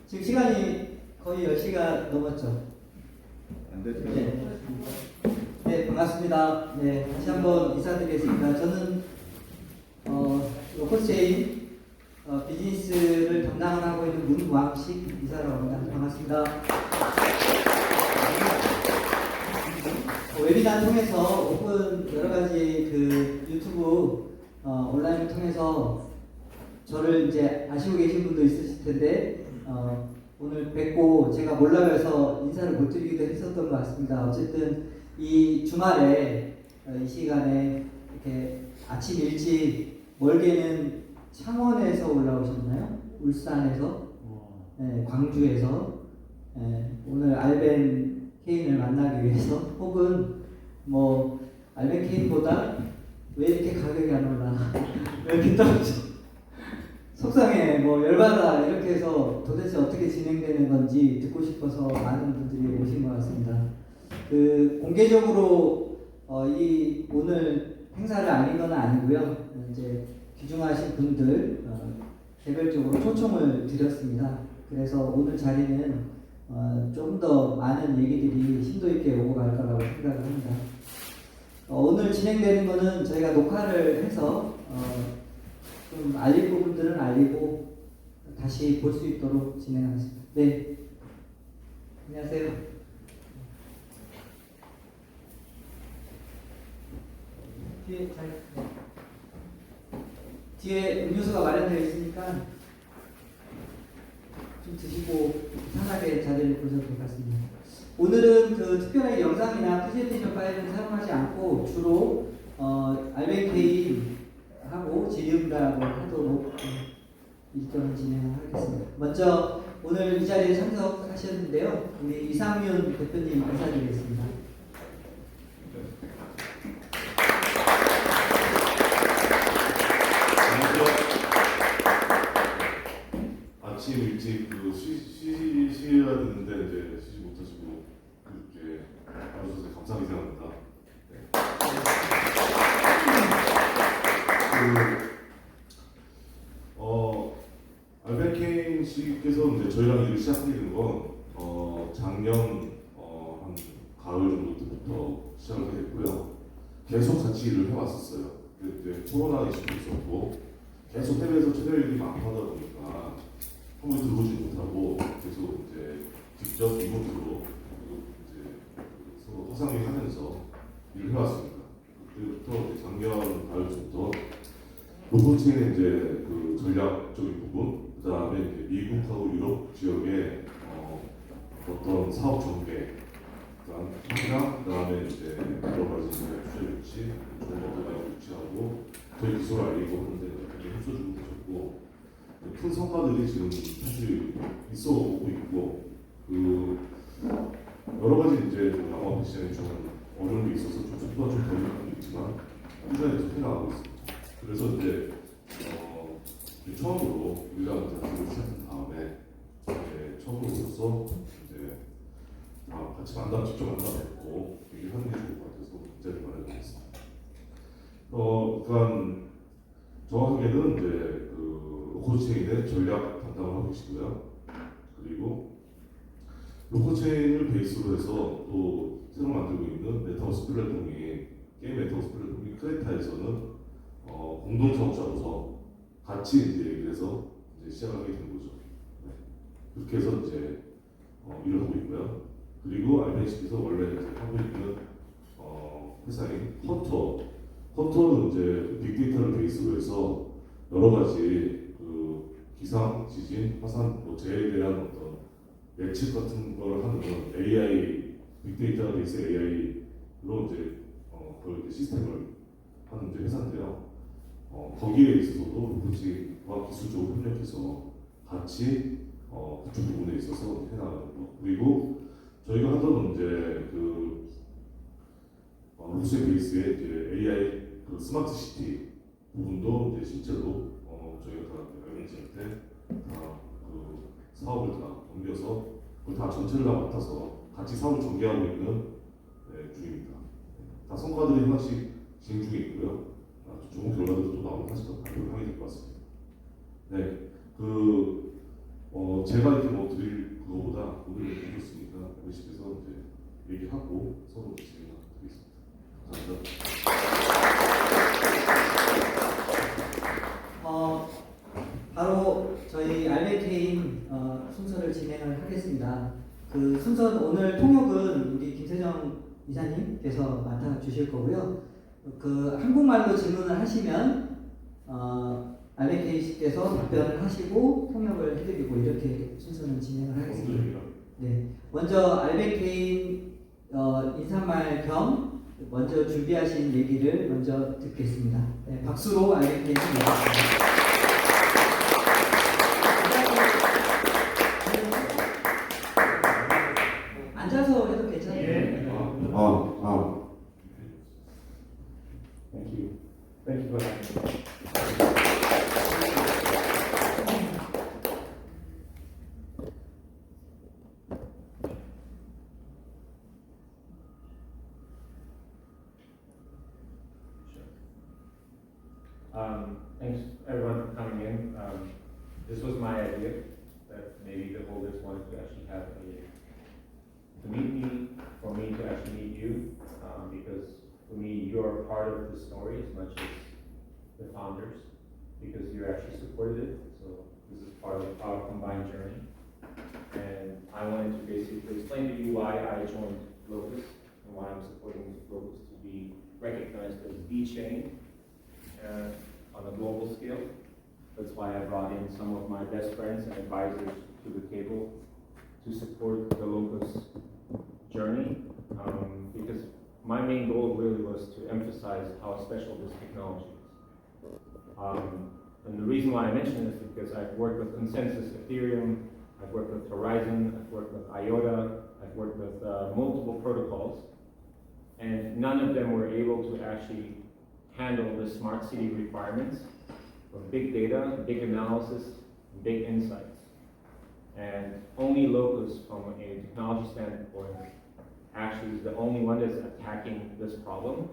지금 시간이 거의 10시가 넘었죠? 안 되죠. 네. 네, 반갑습니다. 네, 다시 한번 인사드리겠습니다. 저는 로커체인 비즈니스를 담당하고 있는 문왕식 이사라고 합니다. 반갑습니다. 웨비나 통해서 혹은 여러 가지 그 유튜브 온라인을 통해서 저를 이제 아시고 계신 분도 있으실 텐데 오늘 뵙고 제가 몰라서 인사를 못 드리기도 했었던 것 같습니다. 어쨌든 이 주말에 이 시간에 이렇게 아침 일찍 멀게는 창원에서 올라오셨나요? 울산에서, 네, 광주에서 오늘 알벤 케인을 만나기 위해서 혹은 뭐 알벤 케인보다 왜 이렇게 가격이 안 올라? 왜 이렇게 떨어져? 속상해, 뭐 열받아 이렇게 해서 도대체 어떻게 진행되는 건지 듣고 싶어서 많은 분들이 오신 것 같습니다. 그 공개적으로 이 오늘 행사를 알린 건 아니고요. 이제 귀중하신 분들 개별적으로 초청을 드렸습니다. 그래서 오늘 자리는 좀 더 많은 얘기들이 심도 있게 오고 갈 거라고 생각을 합니다. 오늘 진행되는 거는 저희가 녹화를 해서 좀 알릴 부분들은 알리고 다시 볼 수 있도록 진행하겠습니다. 네, 안녕하세요. 뒤에 음료수가 마련되어 있으니까 좀 드시고 편하게 자리를 보셔도 될 것 같습니다. 오늘은 그 특별하게 영상이나 프레젠테이션 파일은 사용하지 않고 주로 알벤케이하고 지리움다라고 하도록 일정을 진행하겠습니다. 먼저 오늘 이 자리에 참석하셨는데요. 우리 이상윤 대표님 인사드리겠습니다. 아침 일찍 쉬어야 되는데 이제 쉬지 못하시고 이렇게 와주셔서 감사하게 생각합니다. 알벤 케인 씨께서 이제 저희랑 일을 시작하게 된 건 작년 한 가을 정도 때부터 시작을 하게 됐고요. 계속 같이 일을 해왔었어요. 근데 이제 코로나 이슈도 있었고 계속 해외에서 체결일이 많고 하다 보니까 한번 들어오지 못하고 계속 이제 직접 리모트로 이제 서로 화상회의하면서 일을 해왔습니다. 그때부터 작년 가을부터 로봇체인의 이제 그 전략적인 부분, 그 다음에 미국하고 유럽 지역의 어떤 사업 전개, 그 다음에 이제 여러 가지 투자 유치, 좋은 것들 많이 유치하고 저희 기술을 알리고 하는데 굉장히 협조주고 계셨고 큰 성과들이 지금 사실 있어 오고 있고 그 여러 가지 이제 영화 시장에 좀 어려움이 있어서 좀 속도가 좀 더딘 감도 있지만 꾸준히 계속 해나가고 있습니다. 그래서 이제 처음으로 우리가 자료를 시작한 다음에 처음으로서 이제 같이 직접 만나 뵙고 얘기하는 게 좋을 것 같아서 굉장히 마련했습니다. 그러니까 정확하게는 이제 그 로코체인의 전략 담당을 하고 계시고요. 그리고 로코체인을 베이스로 해서 또 새로 만들고 있는 메타버스 플랫폼이 게임 메타버스 플랫폼이 크레타에서는 공동 사업자로서 같이 이제 얘기를 해서 이제 시작하게 된 거죠. 네. 그렇게 해서 이제 일을 하고 있고요. 그리고 알벤시에서 원래 이제 하고 있는 회사인 헌터는 이제 빅데이터를 베이스로 해서 여러 가지 그 기상, 지진, 화산, 뭐 재해에 대한 어떤 예측 같은 걸 하는 AI 빅데이터 베이스 AI로 이제 그걸 이제 시스템을 하는 이제 회사인데요. 거기에 있어서도 로봇과 기술적으로 협력해서 같이 그쪽 부분에 있어서 해나가는 거. 그리고 저희가 하던 이제 그 루스 베이스의 이제 AI 그 스마트 시티 부분도 이제 실제로 저희가 다 알벤시한테 다 그 사업을 다 넘겨서 그걸 다 전체를 다 맡아서 같이 사업을 전개하고 있는 중입니다. 다 성과들이 하나씩 진행 중에 있고요. 좋은 결과들도 또 나오면 사실 또 발표를 하게 될 것 같습니다. 네, 그 제가 이렇게 뭐 드릴 그거보다 오늘 드렸으니까 레시피에서 이제 얘기하고 서로 진행하겠습니다. 감사합니다. 바로 저희 알베케인 순서를 진행을 하겠습니다. 그 순서는 오늘 통역은 우리 김세정 이사님께서 맡아 주실 거고요. 그 한국말로 질문을 하시면 알베케인 씨께서 답변을 하시고 통역을 해드리고 이렇게 순서는 진행을 하겠습니다. 네, 먼저 알베케인 인사말 겸 먼저 준비하신 얘기를 먼저 듣겠습니다. 네, 박수로 알베케인 얘기하겠습니다. 앉아서 해도 괜찮아요. Thank you. Thank you for that. Thanks everyone for coming in. This was my idea that maybe the holders wanted to actually have to meet me, for me to actually meet you, because for me you're part of the story as much as the founders, because you actually supported it. So this is part of our combined journey, and I wanted to basically explain to you why I joined Locus and why I'm supporting Locus to be recognized as the chain on a global scale. That's why I brought in some of my best friends and advisors to the table to support the Locus journey, because my main goal really was to emphasize how special this technology is. And the reason why I mention this is because I've worked with Consensus Ethereum, I've worked with Horizon, I've worked with IOTA, I've worked with multiple protocols, and none of them were able to actually handle the smart city requirements of big data, big analysis, big insights. And only Locus, from a technology standpoint, actually is the only one that's attacking this problem,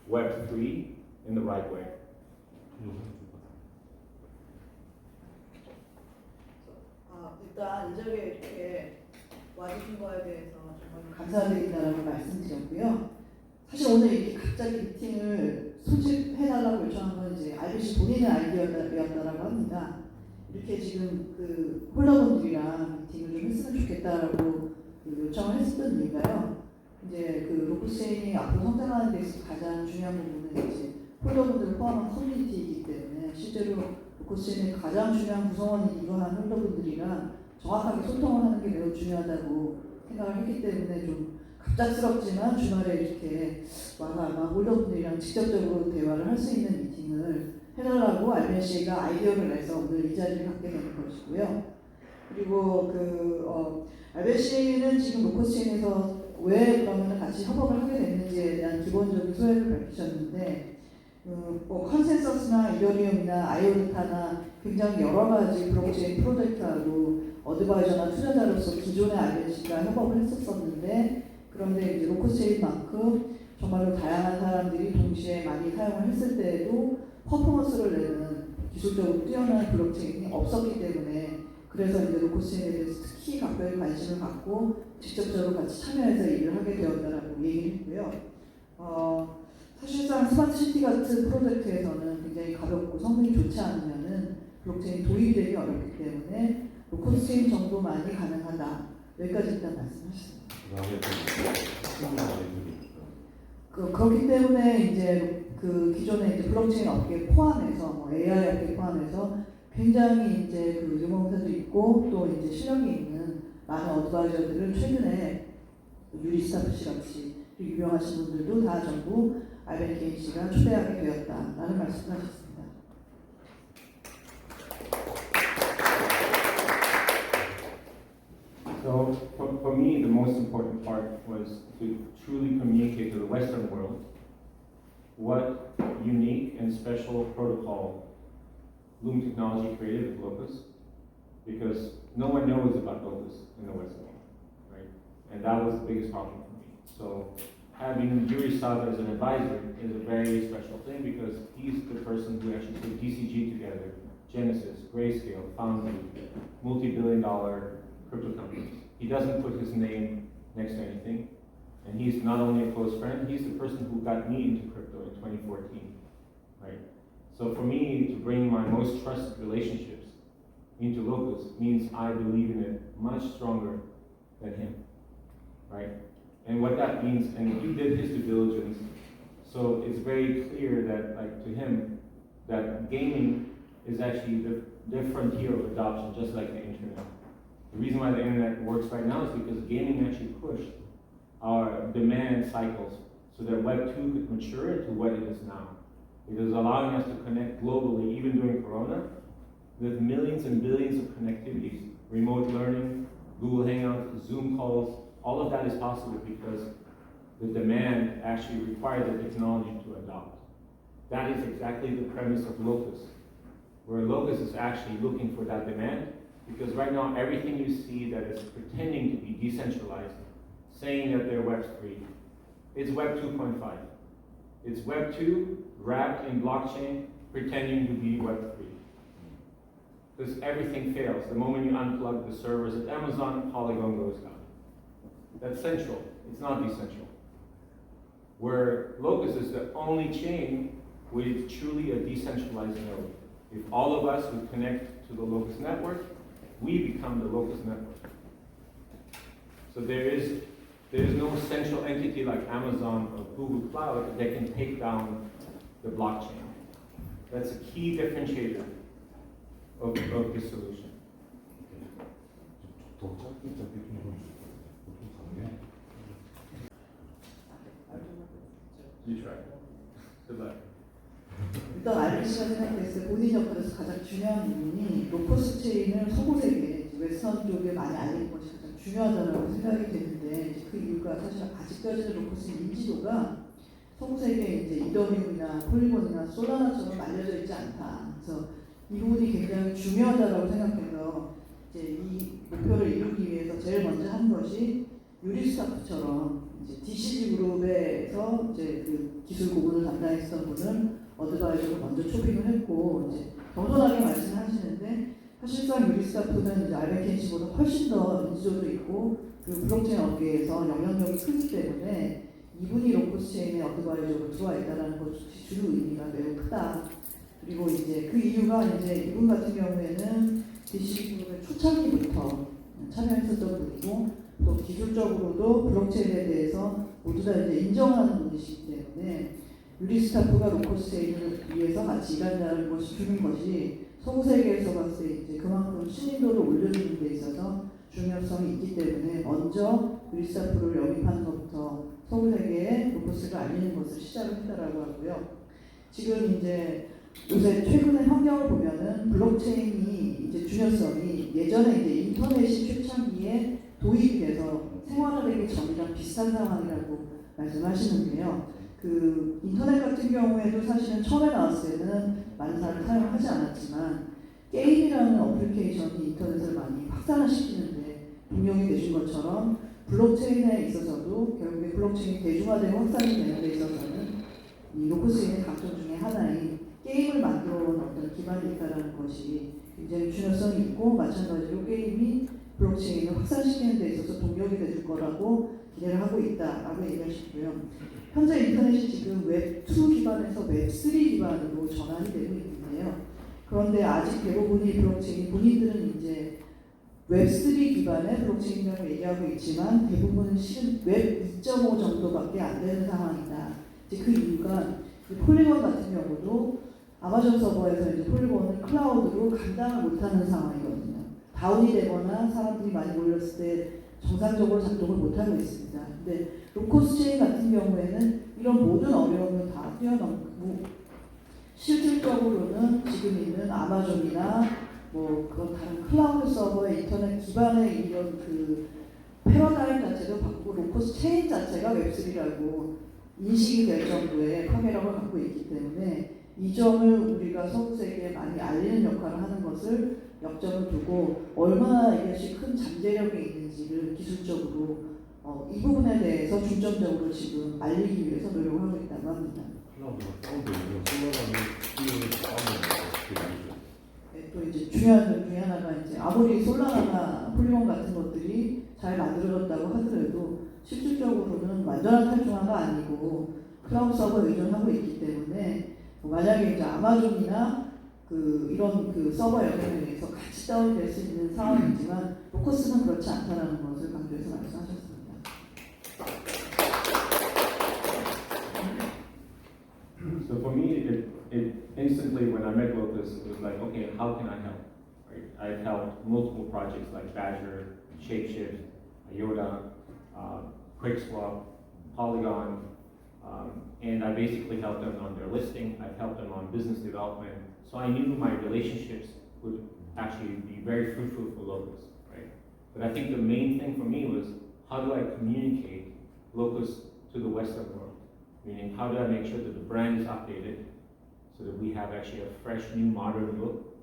Web3, in the right way. 일단 이 자리에 이렇게 와주신 거에 대해서 정말 감사드린다라고 말씀드렸고요. 사실 오늘 이렇게 갑자기 미팅을 소집해달라고 요청한 건 이제 RBC 본인의 아이디어였다라고 합니다. 이렇게 지금 그 홀더분들이랑 미팅을 좀 했으면 좋겠다라고 요청을 했었던 이유가요. 이제 그 로크체인이 앞으로 성장하는 데 있어서 가장 중요한 부분은 이제 홀더분들을 포함한 커뮤니티이기 때문에 실제로 로크체인의 가장 중요한 구성원이 이러한 홀더분들이랑 정확하게 소통을 하는 게 매우 중요하다고 생각을 했기 때문에 좀 갑작스럽지만 주말에 이렇게 와가 아마 홀더분들이랑 직접적으로 대화를 할 수 있는 미팅을 해달라고 RBC가 아이디어를 내서 오늘 이 자리를 갖게 되는 것이고요. 그리고 RBC는 지금 로커체인에서 왜 그러면 같이 협업을 하게 됐는지에 대한 기본적인 소회를 밝히셨는데, 뭐 컨센서스나 이더리움이나 아이오타나 굉장히 여러 가지 블록체인 프로젝트하고 어드바이저나 투자자로서 기존의 RBC가 협업을 했었었는데, 그런데 이제 로커체인만큼 정말로 다양한 사람들이 동시에 많이 사용을 했을 때에도 퍼포먼스를 내는 기술적으로 뛰어난 블록체인이 없었기 때문에, 그래서 이제 로커체인에 대해서 특히 각별히 관심을 갖고 직접적으로 같이 참여해서 일을 하게 되었다라고 얘기를 했고요. 사실상 스마트 시티 같은 프로젝트에서는 굉장히 가볍고 성능이 좋지 않으면은 블록체인 도입이 되기 어렵기 때문에 로커체인 정도만이 가능하다. 여기까지 일단 말씀하셨습니다. 그렇기 때문에 이제 그 기존의 이제 블록체인 업계 포함해서 뭐 AI 업계 포함해서 굉장히 이제 그 유명사도 있고 또 이제 실력이 있는 많은 어드바이저들을 최근에 유리스타프 씨 같이 유명하신 분들도 다 전부 알베케인 씨가 초대하게 되었다라는 말씀을 하셨습니다. So for me, the most important part was to truly communicate to the Western world what unique and special protocol Loom Technology created with Locus, because no one knows about Locus in the Western world, right? And that was the biggest problem for me. So having Yuri Sav as an advisor is a very special thing, because he's the person who actually put DCG together Genesis, Grayscale, Foundry, multi-billion-dollar crypto companies. He doesn't put his name next to anything. And he's not only a close friend, he's the person who got me into crypto in 2014, right? So for me to bring my most trusted relationships into Locus means I believe in it much stronger than him, right? And what that means, and he did his due diligence, so it's very clear that, like, to him, that gaming is actually the frontier of adoption, just like the internet. The reason why the internet works right now is because gaming actually pushed our demand cycles so that Web 2 could mature into what it is now. It is allowing us to connect globally, even during Corona, with millions and billions of connectivities, remote learning, Google Hangouts, Zoom calls, all of that is possible because the demand actually required the technology to adopt. That is exactly the premise of Locus, where Locus is actually looking for that demand, because right now everything you see that is pretending to be decentralized, saying that they're Web 3, it's Web 2.5. It's Web 2 wrapped in blockchain, pretending to be Web 3. Because everything fails. The moment you unplug the servers at Amazon, Polygon goes down. That's central, it's not decentral. Where Locus is the only chain with truly a decentralized node. If all of us would connect to the Locus network, we become the Locus network. So there is no central entity like Amazon or Google Cloud that can take down the blockchain. That's a key differentiator of this solution. 더 짧게 좀 보통 가는 게 You try. Good luck. 일단 RBC가 생각했을 때 본인 역할에서 가장 중요한 부분이 로커스 체인을 서구세계, 웨스턴 쪽에 많이 알리는 것이 가장 중요하다고 생각이 되는데, 이제 그 이유가 사실 아직까지는 로커스 인지도가 서구세계에 이제 이더리움이나 폴리곤이나 솔라나처럼 알려져 있지 않다. 그래서 이 부분이 굉장히 중요하다고 생각해서 이제 이 목표를 이루기 위해서 제일 먼저 한 것이 유리스타프처럼 이제 DCG 그룹에서 이제 그 기술 고문을 담당했던 분은 어드바이저로 먼저 초빙을 했고, 이제 겸손하게 말씀하시는데 사실상 유리스타프는 이제 알베켄시보다 훨씬 더 인지도도 있고 그리고 블록체인 업계에서 영향력이 크기 때문에 이분이 로커스 체인의 어드바이저로 들어와 있다는 것이 주요 의미가 매우 크다. 그리고 이제 그 이유가 이제 이분 같은 경우에는 DCG 그룹의 초창기부터 참여했었던 분이고 또 기술적으로도 블록체인에 대해서 모두 다 이제 인정하는 분이시기 때문에 유리스타프가 로커스 체인을 위해서 같이 일한다는 것이 주는 것이 서구 세계에서 봤을 때 이제 그만큼 신인도를 올려주는 데 있어서 중요성이 있기 때문에 먼저 유리스타프를 영입하는 것부터 서구 세계에 로커스를 알리는 것을 시작을 했다라고 하고요. 지금 이제 요새 최근의 환경을 보면은 블록체인이 이제 중요성이 예전에 이제 인터넷이 최창기에 도입이 돼서 생활화되기 전이랑 비슷한 상황이라고 말씀하시는데요. 그 인터넷 같은 경우에도 사실은 처음에 나왔을 때는 많은 사람이 사용하지 않았지만 게임이라는 어플리케이션이 인터넷을 많이 확산을 시키는데 동력이 되신 것처럼 블록체인에 있어서도 결국에 블록체인이 대중화되고 확산이 되는 데 있어서는 이 로커스인의 강점 중에 하나인 게임을 만들어 온 어떤 기반이 있다는 것이 굉장히 중요성이 있고, 마찬가지로 게임이 블록체인을 확산시키는 데 있어서 동력이 되줄 거라고 기대를 하고 있다라고 얘기하시고요. 현재 인터넷이 지금 웹2 기반에서 웹3 기반으로 전환이 되고 있는데요. 그런데 아직 대부분이 블록체인, 본인들은 이제 웹3 기반의 블록체인이라고 얘기하고 있지만 대부분은 실은 웹 2.5 정도밖에 안 되는 상황이다. 이제 그 이유가 폴리곤 같은 경우도 아마존 서버에서 이제 폴리곤을 클라우드로 감당을 못하는 상황이거든요. 다운이 되거나 사람들이 많이 몰렸을 때 정상적으로 작동을 못하고 있습니다. 근데 로커스 체인 같은 경우에는 이런 모든 어려움을 다 뛰어넘고 실질적으로는 지금 있는 아마존이나 뭐 그런 다른 클라우드 서버의 인터넷 기반의 이런 그 패러다임 자체도 바꾸고 로커스 체인 자체가 웹3라고 인식이 될 정도의 파괴력을 갖고 있기 때문에 이 점을 우리가 서구 세계에 많이 알리는 역할을 하는 것을 역점을 두고 얼마나 이것이 큰 잠재력이 있는지를 기술적으로 이 부분에 대해서 중점적으로 지금 알리기 위해서 노력을 하고 있다고 합니다. 클라우드가 다운되면 솔라가는 다운되는 거 어떻게 되죠? 네, 또 이제 중요한 것 중에 하나가 이제 아무리 솔라나나 폴리곤 같은 것들이 잘 만들어졌다고 하더라도 실질적으로는 완전한 탈중화가 아니고 클라우드 서버 의존하고 있기 때문에 만약에 이제 아마존이나 이런 서버 연결에 의해서 같이 다운될 수 있는 상황이지만 로커스는 그렇지 않다는 것을 강조해서 말씀하셨습니다. So for me, it instantly, when I met Locus, it was like, okay, how can I help? Right? I've helped multiple projects like Badger, Shapeshift, IOTA, QuickSwap, Polygon, and I basically helped them on their listing. I've helped them on business development. So I knew my relationships would actually be very fruitful for Locus, right? But I think the main thing for me was, how do I communicate Locus to the Western world? Meaning, how do I make sure that the brand is updated so that we have actually a fresh, new, modern look?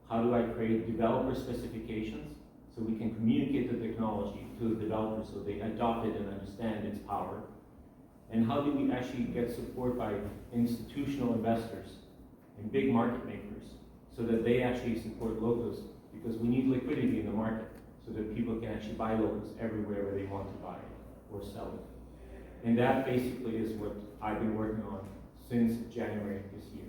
How do I create developer specifications so we can communicate the technology to the developers so they adopt it and understand its power? And how do we actually get support by institutional investors and big market makers so that they actually support Locus? Because we need liquidity in the market so that people can actually buy Locus everywhere where they want to buy it or sell it. And that basically is what I've been working on since January this year.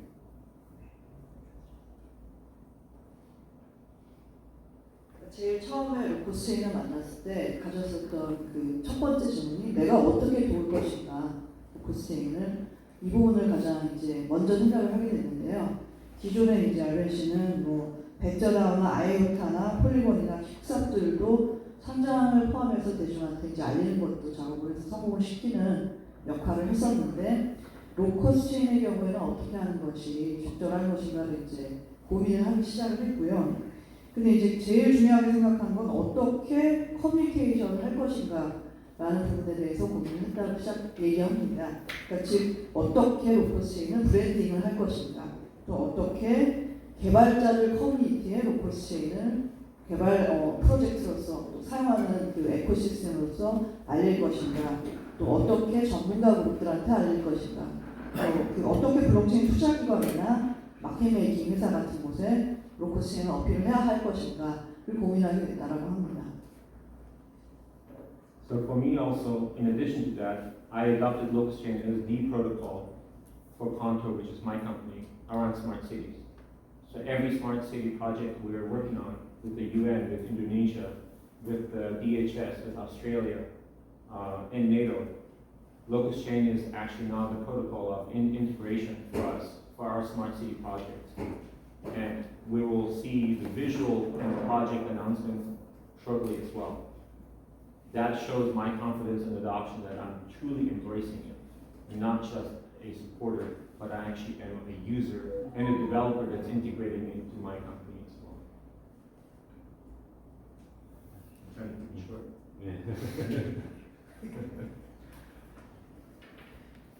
제일 처음에 로커스체인을 만났을 때 가졌었던 그 첫 번째 질문이 내가 어떻게 도울 것인가 로커스체인을 이 부분을 가장 이제 먼저 생각을 하게 됐는데요. 기존에 이제 RNC는 뭐 백저다우나 아이오타나 폴리곤이나 킥삽들도 상장을 포함해서 대중한테 이제 알리는 것도 작업을 해서 성공을 시키는 역할을 했었는데 로커스체인의 경우에는 어떻게 하는 것이 적절한 것인가를 이제 고민을 하기 시작을 했고요. 근데 이제 제일 중요하게 생각한 건 어떻게 커뮤니케이션을 할 것인가 라는 부분에 대해서 고민을 했다고 얘기합니다. 그러니까 즉 어떻게 로커스체인은 브랜딩을 할 것인가 또 어떻게 개발자들 커뮤니티에 로커스체인을 개발 프로젝트로서 또 사용하는 그 에코시스템으로서 알릴 것인가 또 어떻게 전문가 그룹들한테 알릴 것인가 또 어떻게 블록체인 투자기관이나 마켓메이킹 회사 같은 곳에 로커스체인을 어필을 해야 할 것인가를 고민하게 됐다라고 합니다. So for me also, in addition to that, I adopted Locus Chain as the protocol for Contour, which is my company, around smart cities. So every smart city project we are working on with the UN, with Indonesia, with the DHS, with Australia, and NATO, Locus Chain is actually now the protocol of integration for us, for our smart city projects. And we will see the visual and the project announcement shortly as well. That shows my confidence and adoption that I'm truly embracing it, and not just a supporter, but I actually am a user and a developer that's integrating into my company as well. I'm trying to be short.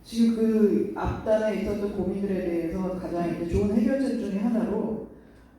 지금 그 앞단에 있었던 고민들에 대해서 가장 이제 좋은 해결책 중에 하나로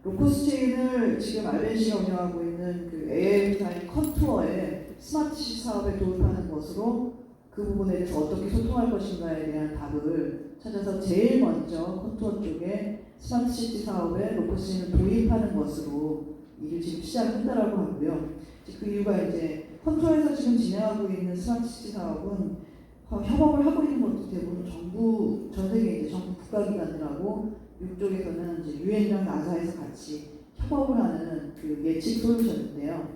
로커스체인을 지금 RNC가 운영하고 있는 그 AI 회사인 컨투어의 스마트시티 사업에 도입하는 것으로 그 부분에 대해서 어떻게 소통할 것인가에 대한 답을 찾아서 제일 먼저 컨투어 쪽에 스마트시티 사업에 로커스체인을 도입하는 것으로 일을 지금 시작한다라고 하고요. 그 이유가 이제 컨투어에서 지금 진행하고 있는 스마트시티 사업은 협업을 하고 있는 것도 대부분 정부, 전 세계 이제 정부 국가기관들하고 이쪽에서는 이제 유엔이랑 나사에서 같이 협업을 하는 그 예측 솔루션인데요.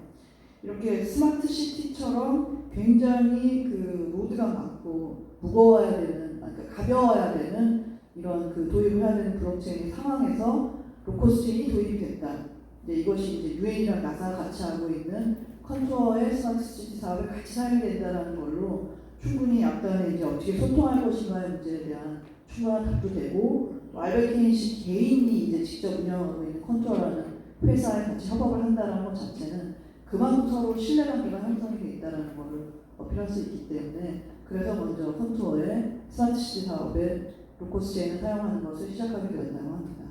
이렇게 스마트 시티처럼 굉장히 그 로드가 많고 무거워야 되는, 그러니까 가벼워야 되는 이런 그 도입을 해야 되는 블록체인 상황에서 로커스체인이 도입이 됐다. 이것이 이제 유엔이랑 나사가 같이 하고 있는 컨투어의 스마트 시티 사업에 같이 사용이 된다는 걸로 충분히 앞단에 이제 어떻게 소통할 것인가의 문제에 대한 충분한 답도 되고 알베르트 케인시 개인이 이제 직접 운영하고 있는 컨투어라는 회사에 같이 협업을 한다는 것 자체는 그만큼 서로 신뢰관계가 형성이 되어 있다는 것을 어필할 수 있기 때문에 그래서 먼저 컨투어의 스마트시티 사업에 로커스체인을 사용하는 것을 시작하게 되었다고 합니다.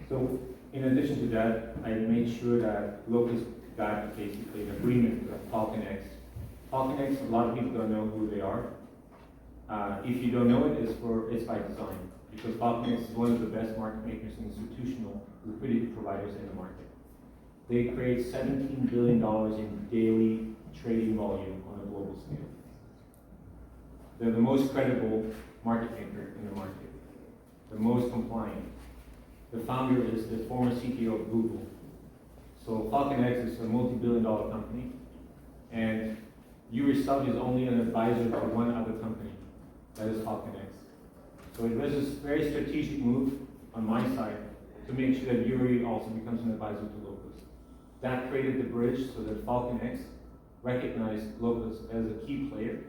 So in addition to that, I made sure that Locus got basically an agreement with FalconX. FalconX, a lot of people don't know who they are. If you don't know it, it's by design. because FalconX is one of the best market makers and institutional liquidity providers in the market. They create $17 billion in daily trading volume on a global scale. They're the most credible market maker in the market, the most compliant. The founder is the former CTO of Google. So FalconX is a multi-billion-dollar company, and you yourself is only an advisor to one other company, that is FalconX. So it was a very strategic move on my side to make sure that Yuri also becomes an advisor to Locus. That created the bridge so that FalconX recognized Locus as a key player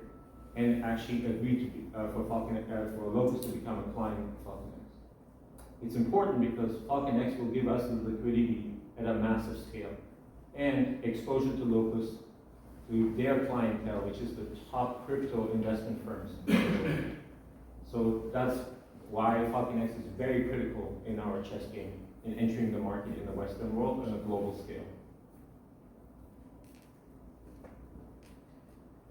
and actually agreed to for Locus to become a client of FalconX. It's important because FalconX will give us the liquidity at a massive scale and exposure to Locus, to their clientele, which is the top crypto investment firms. So that's why FalconX is very critical in our chess game in entering the market in the Western world on a global scale.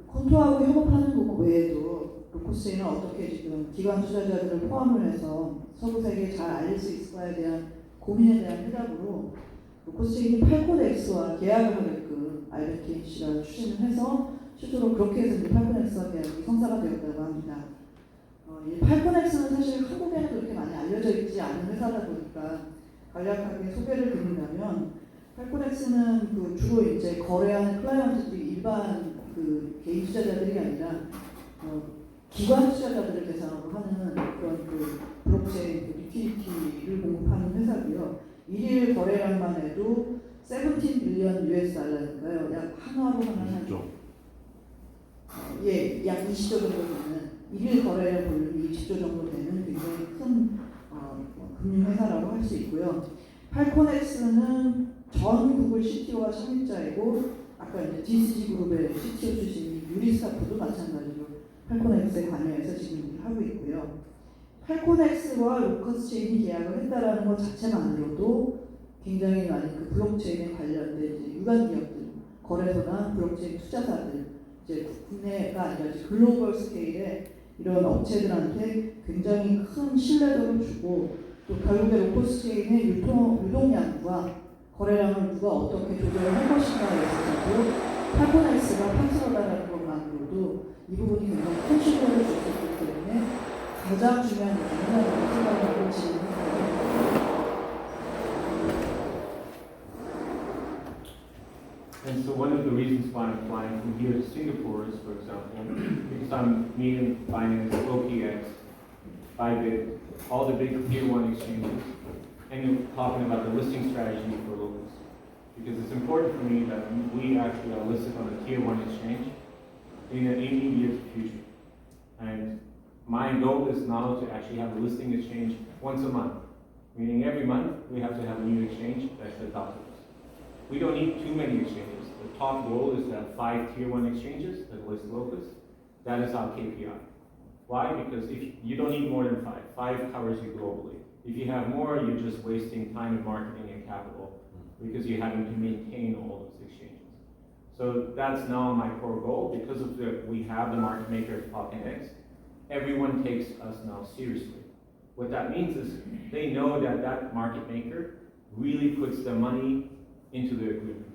콘토하고 협업하는 부분 외에도 로코스체인은 어떻게 지금 기관 투자자들을 포함을 해서 서구 세계에 잘 알릴 수 있을까에 대한 고민에 대한 해답으로 로코스체인이 팔콘엑스와 계약을 하게끔 알베케인 씨가 추진을 해서 실제로 그렇게 해서 팔콘엑스와 계약이 성사가 되었다고 합니다. 이 팔콘엑스는 사실 한국에는 그렇게 많이 알려져 있지 않은 회사다 보니까 간략하게 소개를 드린다면 팔콘엑스는 그 주로 이제 거래하는 클라이언트들이 일반 그 개인 투자자들이 아니라 기관 투자자들을 대상으로 하는 그런 그 블록체인 그 리퀴디티를 공급하는 회사고요. 일일 거래량만 해도 17 빌리언 US 달러니까요. 약 한화로 하면 한 20조. 약 20조 정도 되는 일일 거래량 볼륨이 20조 정도 되는 굉장히 큰 금융회사라고 할 수 있고요. 팔콘엑스는 전 구글 CTO가 창립자이고 아까 이제 DCG 그룹의 CTO 출신인 유리 스타프도 마찬가지로 팔콘엑스에 관여해서 지금 일을 하고 있고요. 팔콘엑스와 로커스체인이 계약을 했다라는 것 자체만으로도 굉장히 많은 그 블록체인에 관련된 이제 유관 기업들, 거래소나 블록체인 투자사들, 이제 국내가 아니라 이제 글로벌 스케일의 이런 업체들한테 굉장히 큰 신뢰도를 주고 또 결국에 로커스체인의 유동량과 거래량을 누가 어떻게 조절을 할 것인가에 있어서도 팔콘엑스가 파트너다라는 것만으로도 이 부분이 굉장히 큰 신뢰를 줄 수 있기 때문에 가장 중요한 부분이라고 생각하고 진행합니다. And so one of the reasons why I'm flying from here to Singapore is, for example, because I'm meeting Binance, OKX, Bybit, all the big tier 1 exchanges, and talking about the listing strategy for Locus. Because it's important for me that we actually are listed on a tier 1 exchange in the immediate future. And my goal is now to actually have a listing exchange once a month, meaning every month we have to have a new exchange that's adopted us. We don't need too many exchanges. The top goal is to have 5 tier 1 exchanges that list Locus. That is our KPI. Why? Because if you don't need more than 5. 5 covers you globally. If you have more, you're just wasting time and marketing and capital because you're having to maintain all those exchanges. So that's now my core goal. Because of we have the market maker FalconX, everyone takes us now seriously. What that means is they know that that market maker really puts their money into the agreement.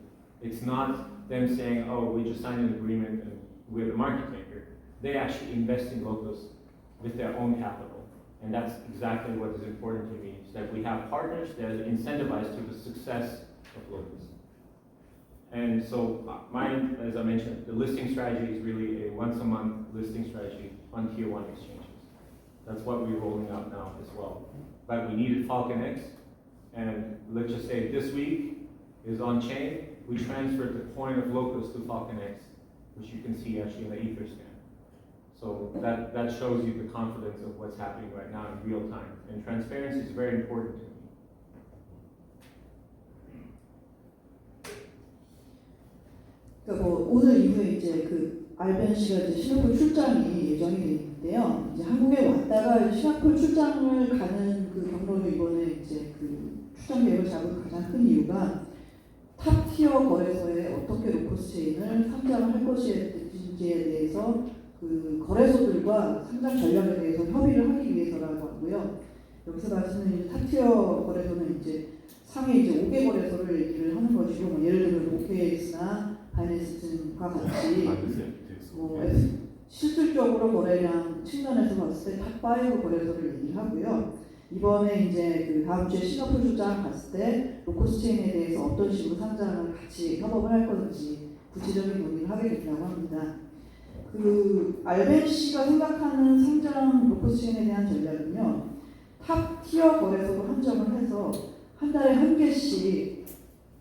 It's not them saying, oh, we just signed an agreement and we're the market maker. They actually invest in Locus with their own capital. And that's exactly what is important to me, is that we have partners that are incentivized to the success of Locus. And so mine, as I mentioned, the listing strategy is really a once-a-month listing strategy on tier 1 exchanges. That's what we're rolling out now as well. But we needed FalconX, and let's just say this week is on-chain. We transferred the coin of Locus to FalconX, which you can see actually in the Etherscan. So that shows you the confidence of what's happening right now in real time. And transparency is very important to me. 그러니까 뭐 오늘 이후에 이제 그 알벤 씨가 이제 싱가포르 출장이 예정이 돼 있는데요. 이제 한국에 왔다가 싱가포르 출장을 가는 그 경로로 이번에 이제 그 출장 계획을 잡은 가장 큰 이유가 탑티어 거래소에 어떻게 로커스체인을 상장을 할 것인지에 대해서 그 거래소들과 상장 전략에 대해서 협의를 하기 위해서라고 하고요. 여기서 말씀드린 이제 탑티어 거래소는 이제 상위 이제 5개 거래소를 얘기를 하는 것이고, 뭐 예를 들면 OKX나 바이낸스 등과 같이 뭐 실질적으로 거래량 측면에서 봤을 때 탑5 거래소를 얘기를 하고요. 이번에 이제 그 다음 주에 싱가포르 출장 갔을 때 로커스 체인에 대해서 어떤 식으로 상장을 같이 협업을 할 건지 구체적인 논의를 하게 된다고 합니다. 그 알벤 씨가 생각하는 상장 로커스 체인에 대한 전략은요, 탑 티어 거래소로 한정을 해서 한 달에 한 개씩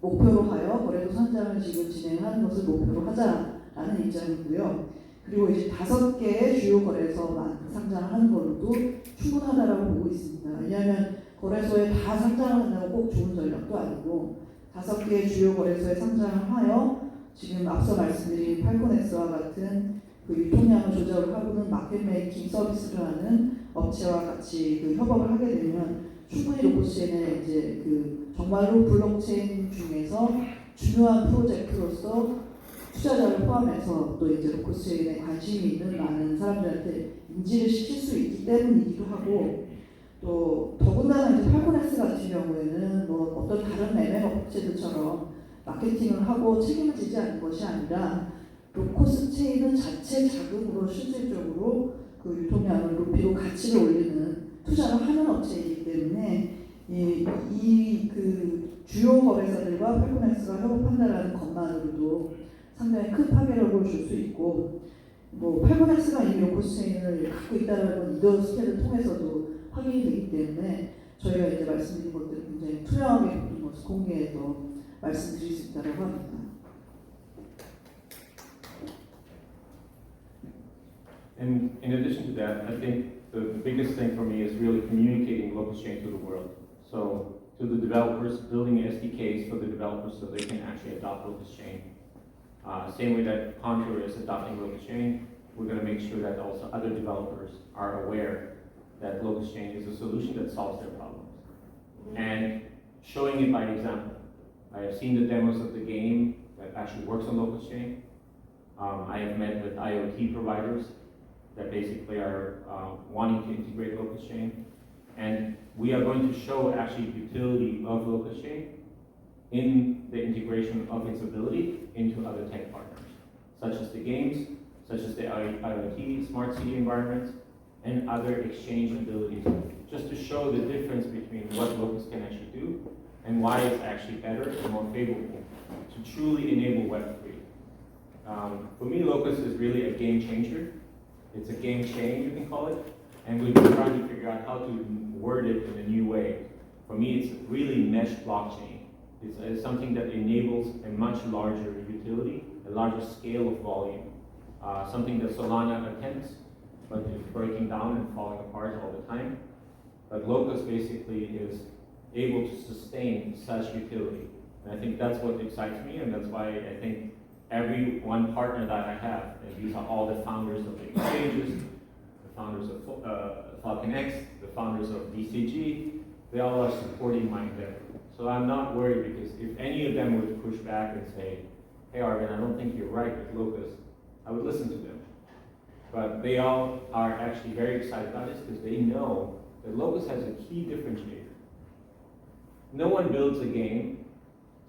목표로 하여 거래소 상장을 지금 진행하는 것을 목표로 하자라는 입장이고요. 그리고 이제 5개의 주요 거래소만 상장을 하는 걸로도 충분하다라고 보고 있습니다. 왜냐하면 거래소에 다 상장을 한다고 꼭 좋은 전략도 아니고 5개의 주요 거래소에 상장을 하여 지금 앞서 말씀드린 팔콘엑스와 같은 그 유통량을 조절을 하고는 마켓 메이킹 서비스를 하는 업체와 같이 그 협업을 하게 되면 충분히 로커스체인의 이제 그 정말로 블록체인 중에서 중요한 프로젝트로서 투자자를 포함해서 또 이제 로커스체인에 관심이 있는 많은 사람들한테 인지를 시킬 수 있기 때문이기도 하고, 또 더군다나 이제 팔콘엑스 같은 경우에는 뭐 어떤 다른 MMO 업체들처럼 마케팅을 하고 책임을 지지 않는 것이 아니라 로커스체인은 자체 자금으로 실질적으로 그 유통량을 높이고 가치를 올리는 투자를 하는 업체이기 때문에 이 그 주요 거래사들과 팔콘엑스가 협업한다라는 것만으로도 상당히 큰 파괴력을 줄 수 있고, 뭐 팔콘엑스가 이미 로커스체인을 갖고 있다는 건 이더 스캔을 통해서도 확인이 되기 때문에 저희가 이제 말씀드린 것들을 굉장히 투명하게 모든 것을 공개해서 말씀드릴 수 있다고 합니다. And in addition to that, I think the biggest thing for me is really communicating Locust Chain to the world. So to the developers, building SDKs for the developers so they can actually adopt Locust Chain. Same way that Contour is adopting Locust Chain, we're going to make sure that also other developers are aware that Locust Chain is a solution that solves their problems. And showing it by example. I have seen the demos of the game that actually works on Locust Chain. I have met with IoT providers that basically are wanting to integrate Locust Chain. And we are going to show actually utility of Locust Chain in the integration of its ability into other tech partners, such as the games, such as the IoT, smart city environments, and other exchange abilities, just to show the difference between what Locust can actually do and why it's actually better and more favorable to truly enable Web3. For me, Locust is really a game changer. It's a game chain, you can call it, and we've been trying to figure out how to word it in a new way. For me, it's really mesh blockchain. It's something that enables a much larger utility, a larger scale of volume. Something that Solana attempts, but is breaking down and falling apart all the time. But Locust basically is able to sustain such utility. And I think that's what excites me, and that's why I think every one partner that I have, and these are all the founders of the exchanges, the founders of FalconX, the founders of DCG, they all are supporting my endeavor. So I'm not worried, because if any of them were to push back and say, hey Arvin, I don't think you're right with Locust, I would listen to them. But they all are actually very excited about this because they know that Locust has a key differentiator. No one builds a game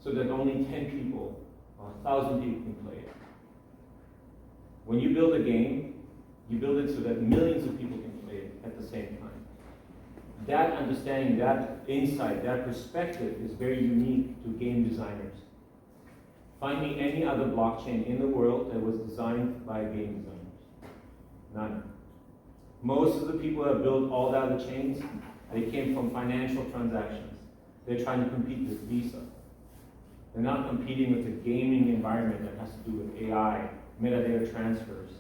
so that only 10 people or 1,000 people can play it. When you build a game, you build it so that millions of people can play it at the same time. That understanding, that insight, that perspective is very unique to game designers. Find me any other blockchain in the world that was designed by game designers. None. Most of the people that built all the other chains, they came from financial transactions. They're trying to compete with Visa. They're not competing with the gaming environment that has to do with AI, metadata transfers,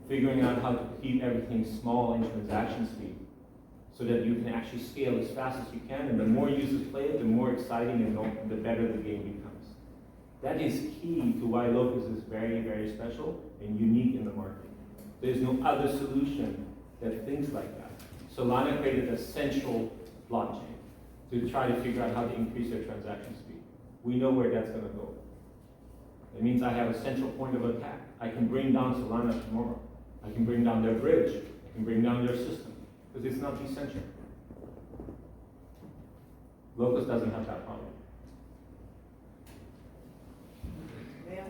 figuring out how to keep everything small in transaction speed so that you can actually scale as fast as you can, and the more users play it, the more exciting and the better the game becomes. That is key to why Locust is very, very special and unique in the market. There's no other solution that thinks like that. Solana created a central blockchain to try to figure out how to increase their transaction speed. We know where that's going to go. It means I have a central point of attack. I can bring down Solana tomorrow. I can bring down their bridge. I can bring down their system, because it's not decentral. Locust doesn't have that problem. 왜요?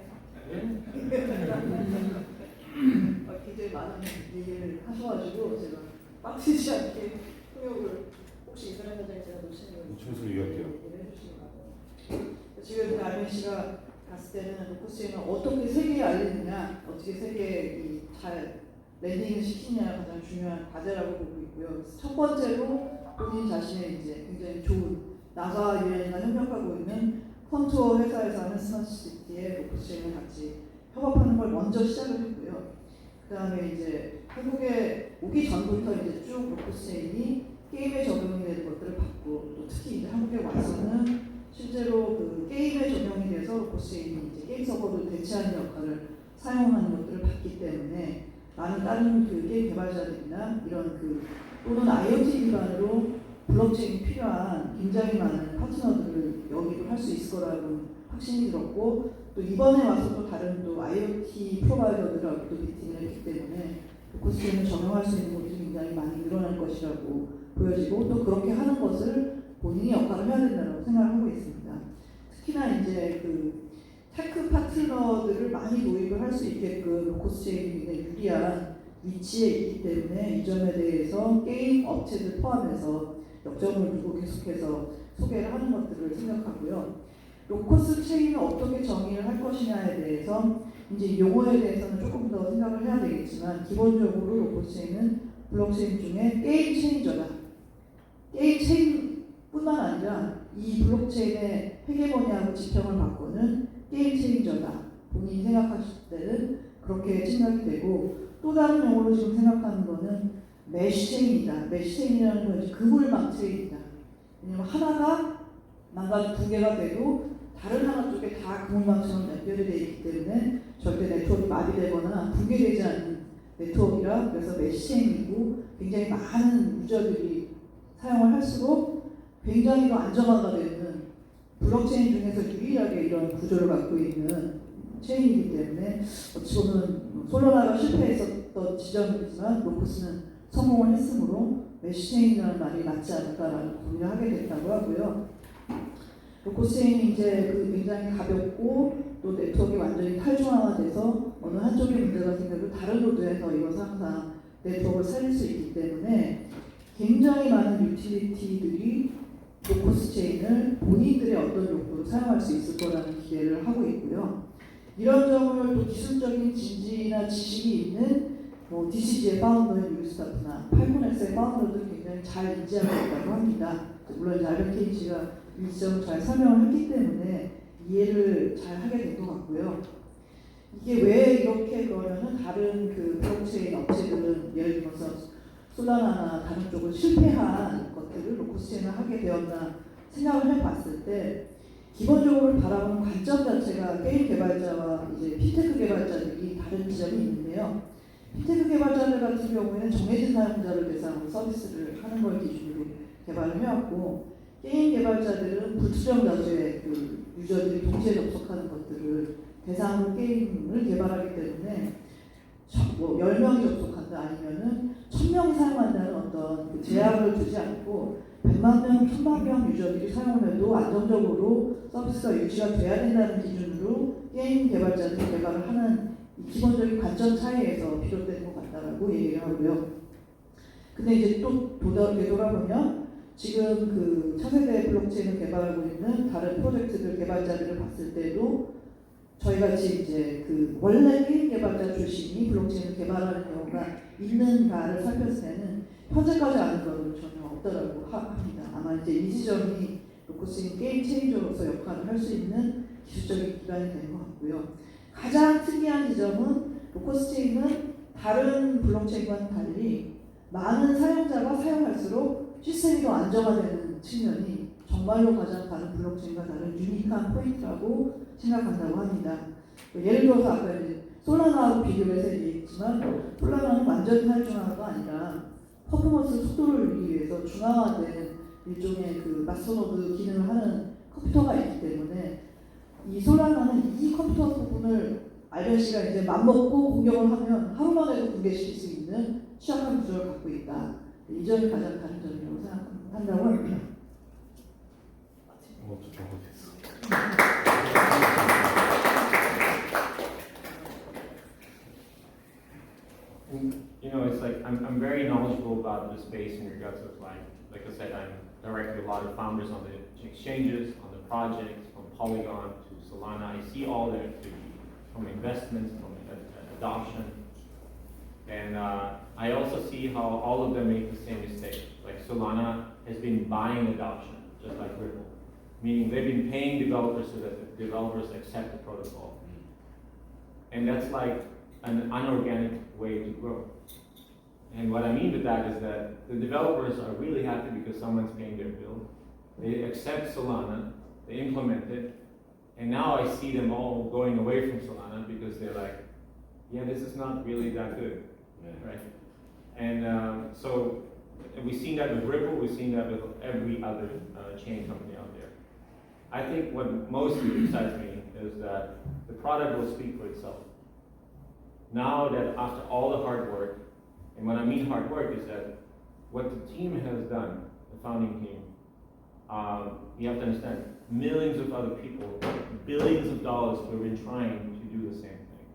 굉장히 많은 얘기를 하셔가지고 제가 빡치지 않게 통역을 혹시 이사람 사장님 제가 놓치는 거 최소 얘기할게요. 얘기를 해주시면 지금 알면 씨가 봤을 때는 로코스체인을 어떻게 세계에 알리느냐, 어떻게 세계에 잘 랜딩을 시키느냐가 가장 중요한 과제라고 보고 있고요. 첫 번째로 본인 자신의 이제 굉장히 좋은 나사 유엔이나 협력하고 있는 컨투어 회사에서 하는 스마트시티에 로코스체인을 같이 협업하는 걸 먼저 시작을 했고요. 그 다음에 이제 한국에 오기 전부터 이제 쭉 로코스체인이 게임에 적용이 되는 것들을 봤고, 또 특히 이제 한국에 와서는 실제로 그 게임에 적용이 돼서 로코스체인이 이제 게임 서버를 대체하는 역할을 사용하는 것들을 봤기 때문에 많은 다른 그 게임 개발자들이나 이런 그 또는 IoT 기반으로 블록체인이 필요한 굉장히 많은 파트너들을 영입을 할 수 있을 거라고 확신이 들었고, 또 이번에 와서 또 다른 또 IoT 프로바이더들하고 또 미팅을 했기 때문에 로코스체인을 적용할 수 있는 곳이 굉장히 많이 늘어날 것이라고 보여지고, 또 그렇게 하는 것을 본인이 역할을 해야 된다고 생각을 하고 있습니다. 특히나 이제 그 테크 파트너들을 많이 도입을 할 수 있게끔 로코스체인이 굉장히 유리한 위치에 있기 때문에 이 점에 대해서 게임 업체들 포함해서 역점을 두고 계속해서 소개를 하는 것들을 생각하고요. 로코스 체인을 어떻게 정의를 할 것이냐에 대해서 이제 용어에 대해서는 조금 더 생각을 해야 되겠지만, 기본적으로 로코스 체인은 블록체인 중에 게임 체인저다. 게임 체인뿐만 아니라 이 블록체인의 헤게모니하고 지평을 바꾸는 게임 체인저다. 본인이 생각하실 때는 그렇게 생각이 되고, 또 다른 용어로 지금 생각하는 거는 메쉬 체인이다. 메쉬 체인이라는 건 이제 그물망 체인이다. 왜냐면 하나가 망가져 두 개가 되고 다른 하나 쪽에 다 그물망처럼 연결이 되어 있기 때문에 절대 네트워크가 마비되거나 붕괴되지 않는 네트워크이라, 그래서 메쉬 체인이고 굉장히 많은 유저들이 사용을 할수록 굉장히 더 안정화가 되는 블록체인 중에서 유일하게 이런 구조를 갖고 있는 체인이기 때문에 어찌 보면 솔라나가 실패했었던 지점이지만 로코스는 성공을 했으므로 메쉬 체인이라는 말이 맞지 않을까라는 고민을 하게 됐다고 하고요. 로코스 체인이 이제 그 굉장히 가볍고 또 네트워크가 완전히 탈중앙화돼서 어느 한쪽에 문제가 생겨도 다른 노드에서 이것을 항상 네트워크를 살릴 수 있기 때문에 굉장히 많은 유틸리티들이 로코스 체인을 본인들의 어떤 용도로 사용할 수 있을 거라는 기대를 하고 있고요. 이런 점을 또 기술적인 진지나 지식이 있는 DCG의 파운더인 유리스타프나 팔콘엑스의 파운더도 굉장히 잘 인지하고 있다고 합니다. 물론 알벤 케이지가 이 지점을 잘 설명을 했기 때문에 이해를 잘 하게 된 것 같고요. 이게 왜 이렇게 그러면은 다른 그 블록체인 업체들은 예를 들어서 솔라나나 다른 쪽을 실패한 것들을 로코스체인을 하게 되었나 생각을 해봤을 때, 기본적으로 바라보는 관점 자체가 게임 개발자와 이제 피테크 개발자들이 다른 지점이 있는데요. 피테크 개발자들 같은 경우에는 정해진 사용자를 대상으로 서비스를 하는 걸 기준으로 개발을 해왔고, 게임 개발자들은 불특정 다수의 그 유저들이 동시에 접속하는 것들을 대상으로 게임을 개발하기 때문에 10명이 접속한다 아니면은 1000명이 사용한다는 어떤 그 제약을 두지 않고 100만 명, 1000만 명 유저들이 사용을 해도 안정적으로 서비스가 유지가 돼야 된다는 기준으로 게임 개발자들이 개발을 하는 이 기본적인 관점 차이에서 비롯되는 것 같다라고 얘기를 하고요. 근데 이제 또 되돌아보면 지금 그 차세대 블록체인을 개발하고 있는 다른 프로젝트들 개발자들을 봤을 때도 저희 같이 이제 그 원래 게임 개발자 출신이 블록체인을 개발하는 경우가 있는가를 살폈을 때는 현재까지 아는 건 전혀 없다라고 합니다. 아마 이제 이 지점이 로코스체인 게임 체인저로서 역할을 할 수 있는 기술적인 기반이 되는 것 같고요. 가장 특이한 지점은 로코스체인은 다른 블록체인과는 달리 많은 사용자가 사용할수록 시스템이 더 안정화되는 측면이 정말로 가장 다른 블록체인과 다른 유니크한 포인트라고 생각한다고 합니다. 예를 들어서 아까 이제 솔라나하고 비교해서 얘기했지만, 솔라나는 완전히 탈중앙화가 아니라 퍼포먼스 속도를 늘리기 위해서 중앙화된 일종의 그 마스터노드 기능을 하는 컴퓨터가 있기 때문에 이 솔라나는 이 컴퓨터 부분을 알벤 씨가 이제 맘먹고 공격을 하면 하루 만에도 붕괴시킬 수 있는 취약한 구조를 갖고 있다. 이 점이 가장 다른 점이라고 생각한다고 합니다. 좋다고 했어. And, you know, it's like I'm very knowledgeable about the space in regards of like I said, I'm directly a lot of founders on the exchanges, on the projects, from Polygon to Solana. I see all their activity, from investments, from adoption, and I also see how all of them make the same mistake. Like Solana has been buying adoption, just like Ripple, meaning they've been paying developers so that the developers accept the protocol, and that's like an unorganic way to grow. And what I mean with that is that the developers are really happy because someone's paying their bill. They accept Solana, they implement it, and now I see them all going away from Solana because they're like, yeah, this is not really that good, right? And so we've seen that with Ripple, we've seen that with every other chain company out there. I think what mostly excites me is that the product will speak for itself. Now that after all the hard work, and when I mean hard work is that what the team has done, the founding team, you have to understand, millions of other people, billions of dollars have been trying to do the same thing.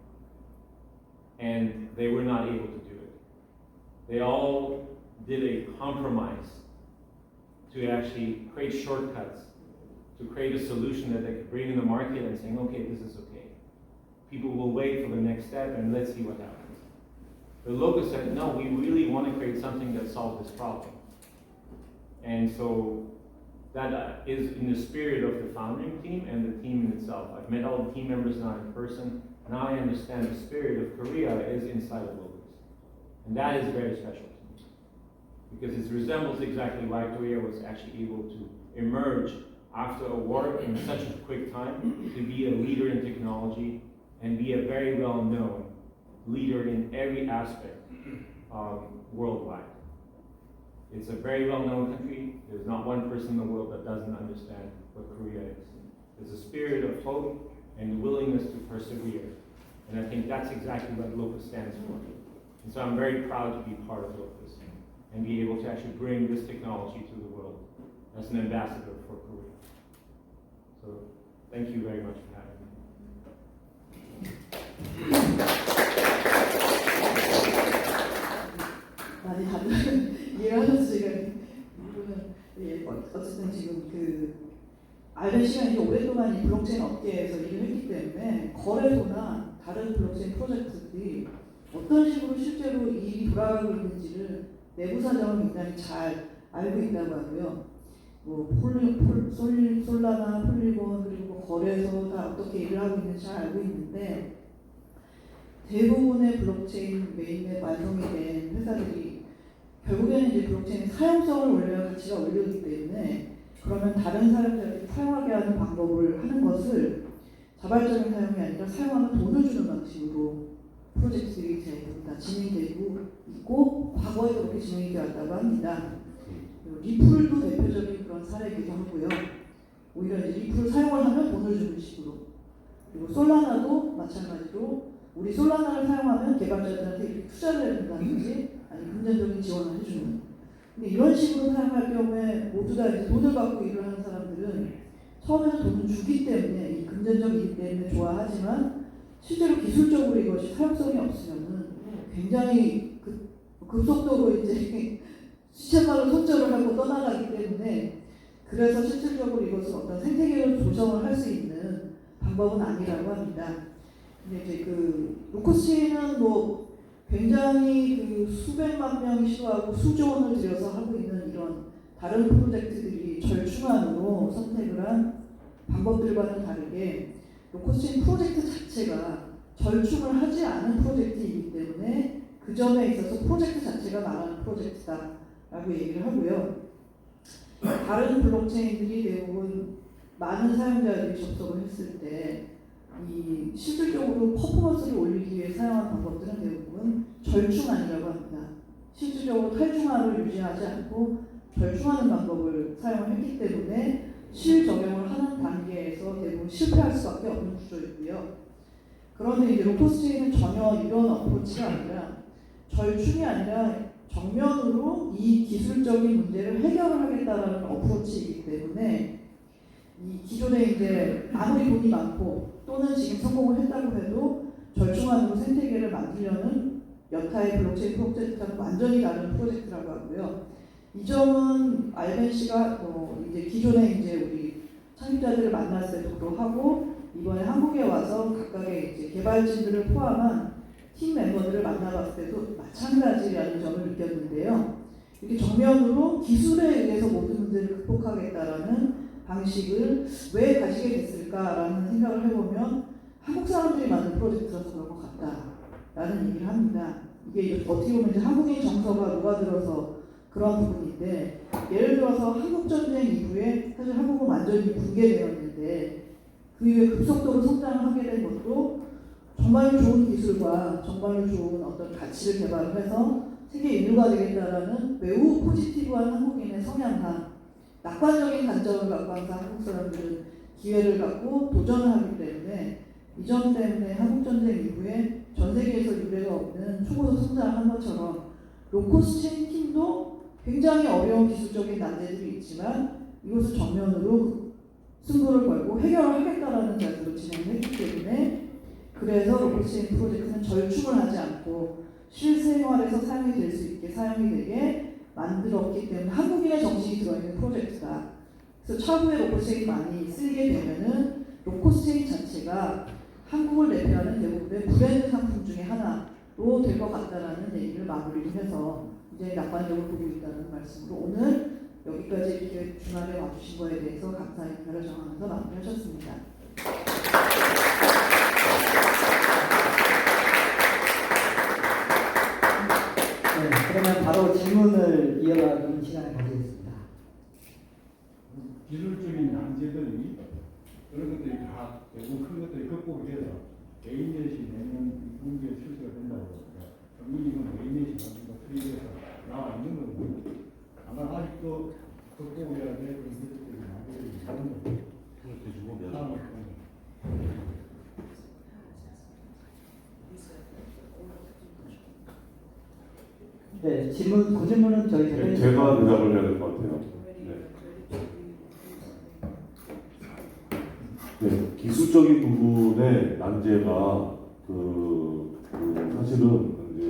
And they were not able to do it. They all did a compromise to actually create shortcuts, to create a solution that they could bring in the market and saying, okay, this is okay. People will wait for the next step and let's see what happens. The Locust said, no, we really want to create something that solves this problem. And so that is in the spirit of the founding team and the team in itself. I've met all the team members now in person. Now I understand the spirit of Korea is inside of Locust. And that is very special to me. Because it resembles exactly why Korea was actually able to emerge after a war in such a quick time to be a leader in technology and be a very well-known leader in every aspect worldwide. It's a very well-known country. There's not one person in the world that doesn't understand what Korea is. There's a spirit of hope and willingness to persevere. And I think that's exactly what Locust stands for. And so I'm very proud to be part of Locust and be able to actually bring this technology to the world as an ambassador for Korea. So thank you very much for having me. 많이 다들 이해하셔서 제가 이분은 어쨌든 지금 그 알던 시간이 오랫동안 이 블록체인 업계에서 일을 했기 때문에 거래소나 다른 블록체인 프로젝트들이 어떤 식으로 실제로 일이 돌아가고 있는지를 내부 사정을 굉장히 잘 알고 있다고 하고요. 뭐 솔라나 폴리곤 그리고 뭐 거래소가 어떻게 일을 하고 있는지 잘 알고 있는데 대부분의 블록체인 메인넷 완성이 된 회사들이 결국에는 이제 블록체인 사용성을 올려야 가치가 올리기 때문에 그러면 다른 사용자들이 사용하게 하는 방법을 하는 것을 자발적인 사용이 아니라 사용하면 돈을 주는 방식으로 프로젝트들이 대부분 다 진행되고 있고 과거에 그렇게 진행이 되었다고 합니다. 리플도 대표적인 그런 사례이기도 하고요. 오히려 이제 리플을 사용을 하면 돈을 주는 식으로 그리고 솔라나도 마찬가지로 우리 솔라나를 사용하면 개발자들한테 이렇게 투자를 해준다든지 아니 금전적인 지원을 해주는 근데 이런 식으로 사용할 경우에 모두 다 이제 돈을 받고 일을 하는 사람들은 처음에는 돈을 주기 때문에 이 금전적 이익 때문에 좋아하지만 실제로 기술적으로 이것이 사용성이 없으면은 굉장히 급속도로 이제 시쳇말로 손절을 하고 떠나가기 때문에 그래서 실질적으로 이것을 어떤 생태계를 조성을 할 수 있는 방법은 아니라고 합니다. 근데 이제 그 로커스체인은 뭐 굉장히 그 수백만 명이 시도하고 수조 원을 들여서 하고 있는 이런 다른 프로젝트들이 절충안으로 선택을 한 방법들과는 다르게 로커스체인 프로젝트 자체가 절충을 하지 않은 프로젝트이기 때문에 그 점에 있어서 프로젝트 자체가 말하는 프로젝트다라고 얘기를 하고요. 다른 블록체인들이 대부분 많은 사용자들이 접속을 했을 때 이 실질적으로 퍼포먼스를 올리기 위해 사용한 방법들은 대부분 절충안이라고 합니다. 실질적으로 탈중앙을 유지하지 않고 절충하는 방법을 사용을 했기 때문에 실적용을 하는 단계에서 대부분 실패할 수밖에 없는 구조이고요. 그런데 이제 로커스체인은 전혀 이런 어프로치가 아니라 절충이 아니라 정면으로 이 기술적인 문제를 해결을 하겠다라는 어프로치이기 때문에 이 기존에 이제 아무리 돈이 많고 또는 지금 성공을 했다고 해도 절충안으로 생태계를 만들려는 여타의 블록체인 프로젝트와는 완전히 다른 프로젝트라고 하고요. 이 점은 알벤 씨가 이제 기존에 이제 우리 창립자들을 만났을 때도 하고 이번에 한국에 와서 각각의 이제 개발진들을 포함한 팀 멤버들을 만나봤을 때도 마찬가지라는 점을 느꼈는데요. 이렇게 정면으로 기술에 의해서 모든 문제를 극복하겠다라는 방식을 왜 가지게 됐을까라는 생각을 해보면 한국 사람들이 만든 프로젝트라서 그런 것 같다라는 얘기를 합니다. 이게 어떻게 보면 이제 한국인 정서가 녹아들어서 그런 부분인데 예를 들어서 한국전쟁 이후에 사실 한국은 완전히 붕괴되었는데 그 이후에 급속도로 성장을 하게 된 것도 정말 좋은 기술과 정말 좋은 어떤 가치를 개발을 해서 세계 인류가 되겠다라는 매우 포지티브한 한국인의 성향과 낙관적인 관점을 갖고 항상 한국 사람들은 기회를 갖고 도전을 하기 때문에 이 점 때문에 한국전쟁 이후에 전 세계에서 유례가 없는 초고속 성장을 한 것처럼 로코스체인 팀도 굉장히 어려운 기술적인 난제들이 있지만 이것을 정면으로 승부를 걸고 해결을 하겠다라는 자세로 진행을 했기 때문에 그래서 로코스체인 프로젝트는 절충을 하지 않고 실생활에서 사용이 될 수 있게 사용이 되게 만들었기 때문에 한국인의 정신이 들어있는 프로젝트다. 그래서 차후에 로코스체인이 많이 쓰이게 되면은 로코스체인 자체가 한국을 대표하는 대부분의 브랜드 상품 중에 하나로 될 것 같다라는 얘기를 마무리를 해서 굉장히 낙관적으로 보고 있다는 말씀으로 오늘 여기까지 이렇게 주말에 와주신 거에 대해서 감사 인사를 정하면서 마무리하셨습니다. 네, 그러면 바로 질문을 이어가는 시간을 가지겠습니다. 기술적인 난제들이 그런 것들이 다 대부분 큰 것들이 극복이 돼서 개인넷이 내는 문제 출시가 된다고 합니다. 이건 개인넷이 가지고 트리에서 나와 있는 거고 아마 아직도 극복해야 될 그런 기술적인 난제들이 있는 거고 다음을 네, 질문, 그 질문은 저희 대표님. 제가 대답을 해야 될 것 같아요. 네, 기술적인 부분의 난제가 사실은 이제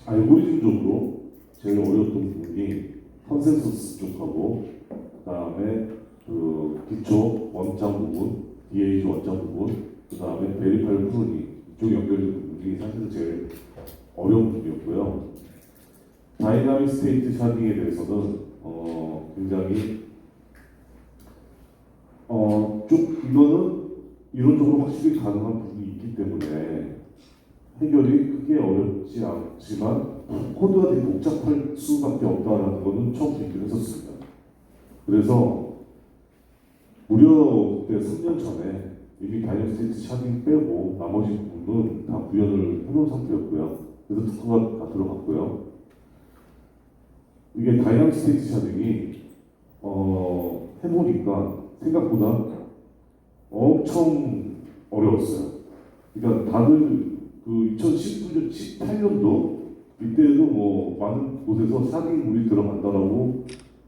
알고리즘적으로 제일 어려웠던 부분이 컨센서스 쪽하고 그다음에 그 기초 원장 부분, DAG 원장 부분, 그다음에 베리파일 프로니 이쪽 연결된 부분이 사실은 제일 어려운 부분이었고요. 다이나믹 스테이트 샤딩에 대해서는 굉장히 좀 이거는 이론적으로 확실히 가능한 부분이 있기 때문에 해결이 크게 어렵지 않지만 코드가 되게 복잡할 수밖에 없다는 것은 처음 얘기를 했었습니다. 그래서 무려 그때 3년 전에 이미 다이나믹 스테이트 샤딩 빼고 나머지 부분은 다 구현을 해놓은 상태였고요. 그래서 특허가 다 들어갔고요. 이게 다이나믹 스테이트 샤딩이 해보니까 생각보다 엄청 어려웠어요. 그러니까 다들 그 2019년, 18년도 이때도 뭐 많은 곳에서 샤딩물이 들어간다라고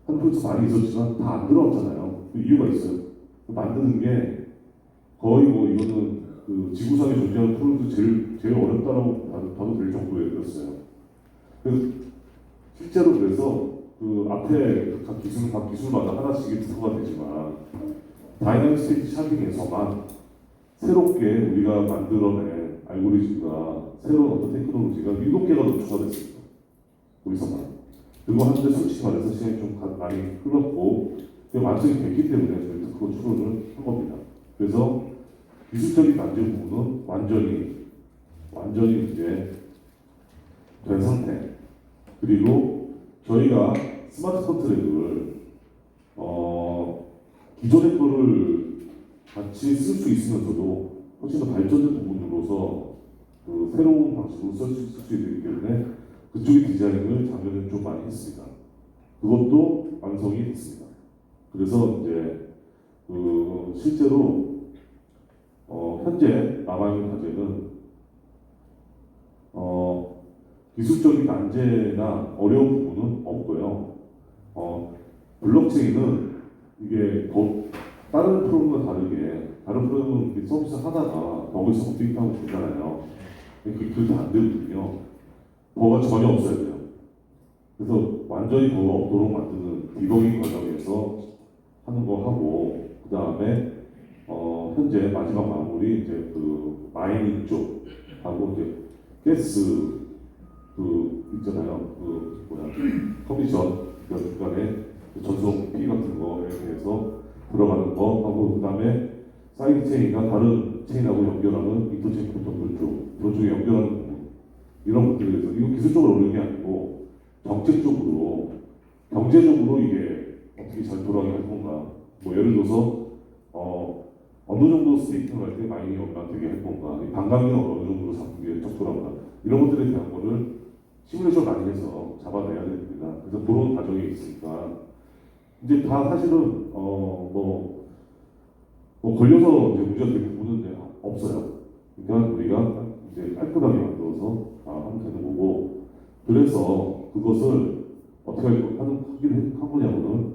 하는 곳이 많이 있었지만 다 안 들어왔잖아요. 그 이유가 있어요. 만드는 게 거의 뭐 이거는 그 지구상에 존재하는 프로젝트 제일 어렵다라고 봐도 될 정도였어요. 그래서 실제로 그래서 그 앞에 각 기술마다 하나씩 특허가 되지만 다이나믹 스테이트 샤딩에서만 새롭게 우리가 만들어낸 알고리즘과 새로운 어떤 테크놀로지가 7개가 노출가 됐습니다. 거기서만. 그거 하는데 솔직히 말해서 시간이 좀 많이 흘렀고 완성이 됐기 때문에 저희 특허 출원을 한 겁니다. 그래서 기술적인 난제 부분은 완전히 이제 된 상태. 그리고 저희가 스마트 컨트랙을 기존의 거를 같이 쓸 수 있으면서도 훨씬 더 발전된 부분으로서 그 새로운 방식으로 쓸 수 있기 때문에 그쪽의 디자인을 작년에 좀 많이 했습니다. 그것도 완성이 됐습니다. 그래서 이제 그 실제로 현재 남아있는 과제는 기술적인 난제나 어려운 부분은 없고요. 블록체인은 이게 더 다른 프로그램과 다르게 다른 프로그램은 서비스 하다가 거기서 업데이트하고 되잖아요. 그렇게 안 되거든요. 버가 전혀 없어야 돼요. 그래서 완전히 버가 없도록 만드는 디버깅 과정에서 하는 거 하고 그 다음에 현재 마지막 마무리 이제 그 마이닝 쪽하고 이제 가스 그 있잖아요. 그 뭐야 커미션 중간에 전송 피 같은 거에 대해서 들어가는 거 하고 그 다음에 사이드 체인이나 다른 체인하고 연결하는 인터체인 프로토콜 쪽 그런 쪽에 연결하는 부분 이런 것들에 대해서 이거 기술적으로 어려운 게 아니고 정책적으로 경제적으로 이게 어떻게 잘 돌아가게 할 건가 뭐 예를 들어서 어느 정도 스테이킹을 할 때 마이닝이 얼마나 되게 할 건가 반감기는 어느 정도로 잡는 게 적절한가 이런 것들에 대한 거를 시뮬레이션 많이 해서 잡아내야 됩니다. 그래서 그런 과정이 있으니까 이제 다 사실은 걸려서 이제 문제가 되는 부분은 없어요. 그러니까 우리가 이제 깔끔하게 만들어서 하면 되는 거고 그래서 그것을 어떻게 하기로 한 거냐면은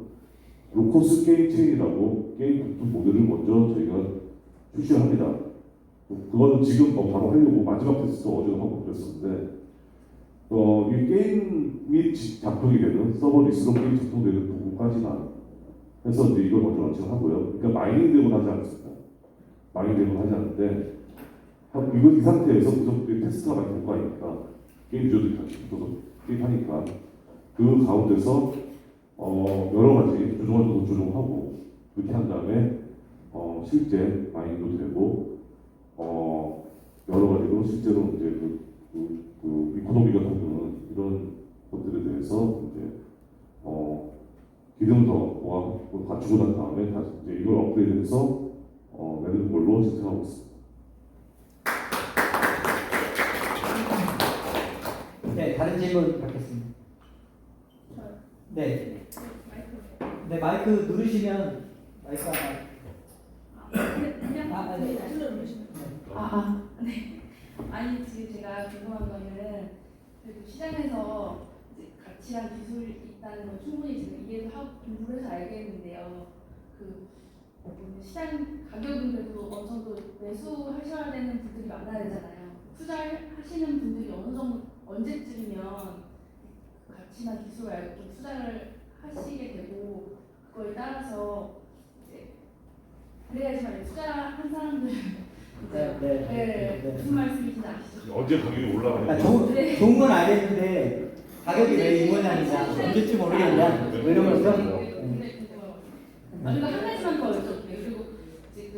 로커스 게임 체인이라고 게임 부품 모델을 먼저 저희가 출시를 합니다. 그거는 지금 바로 하려고 마지막 테스트 어제도 하고 그랬었는데 이 게임이 작동이 되는 서버 리스로 게임 작동되는 부분까지만 해서 이제 이걸 먼저 런칭을 하고요. 그러니까 마이닝 대본 하지 않습니다. 마이닝 대본 하지 않는데 이거 이 상태에서 계속 테스트가 많이 될 거 아닙니까? 게임 유저들이 계속 게임 하니까 그 가운데서 여러 가지 조정을 조정하고 그렇게 한 다음에 실제 마이닝도 되고 여러 가지로 실제로 이제 그 이코노미가 통하는 이런 것들에 대해서 이제 기능을 더 갖추고 난 다음에 다시 이제 이걸 업그레이드해서 내는 걸로 시스템하고 있습니다. 네, 다른 질문 받겠습니다. 네, 네 마이크 누르시면 마이크가 아니 지금 제가 궁금한 거는 그래도 시장에서 이제 가치랑 기술이 있다는 건 충분히 지금 이해도 하고 공부를 해서 알겠는데요. 그 시장 가격은 그래도 어느 정도 매수하셔야 되는 분들이 많아야 되잖아요. 투자하시는 분들이 어느 정도 언제쯤이면 가치나 기술을 알고 좀 투자를 하시게 되고 그거에 따라서 이제 그래야지만 투자한 사람들 무슨 말씀이신지 아시죠? 언제 가격이 올라가냐? 좋은 건 알겠는데 가격이 왜 이 모양이냐, 언제쯤 오르겠냐, 뭐 이런 거죠. 그리고 한 가지만 더 여쭤볼게요. 그리고 이제 그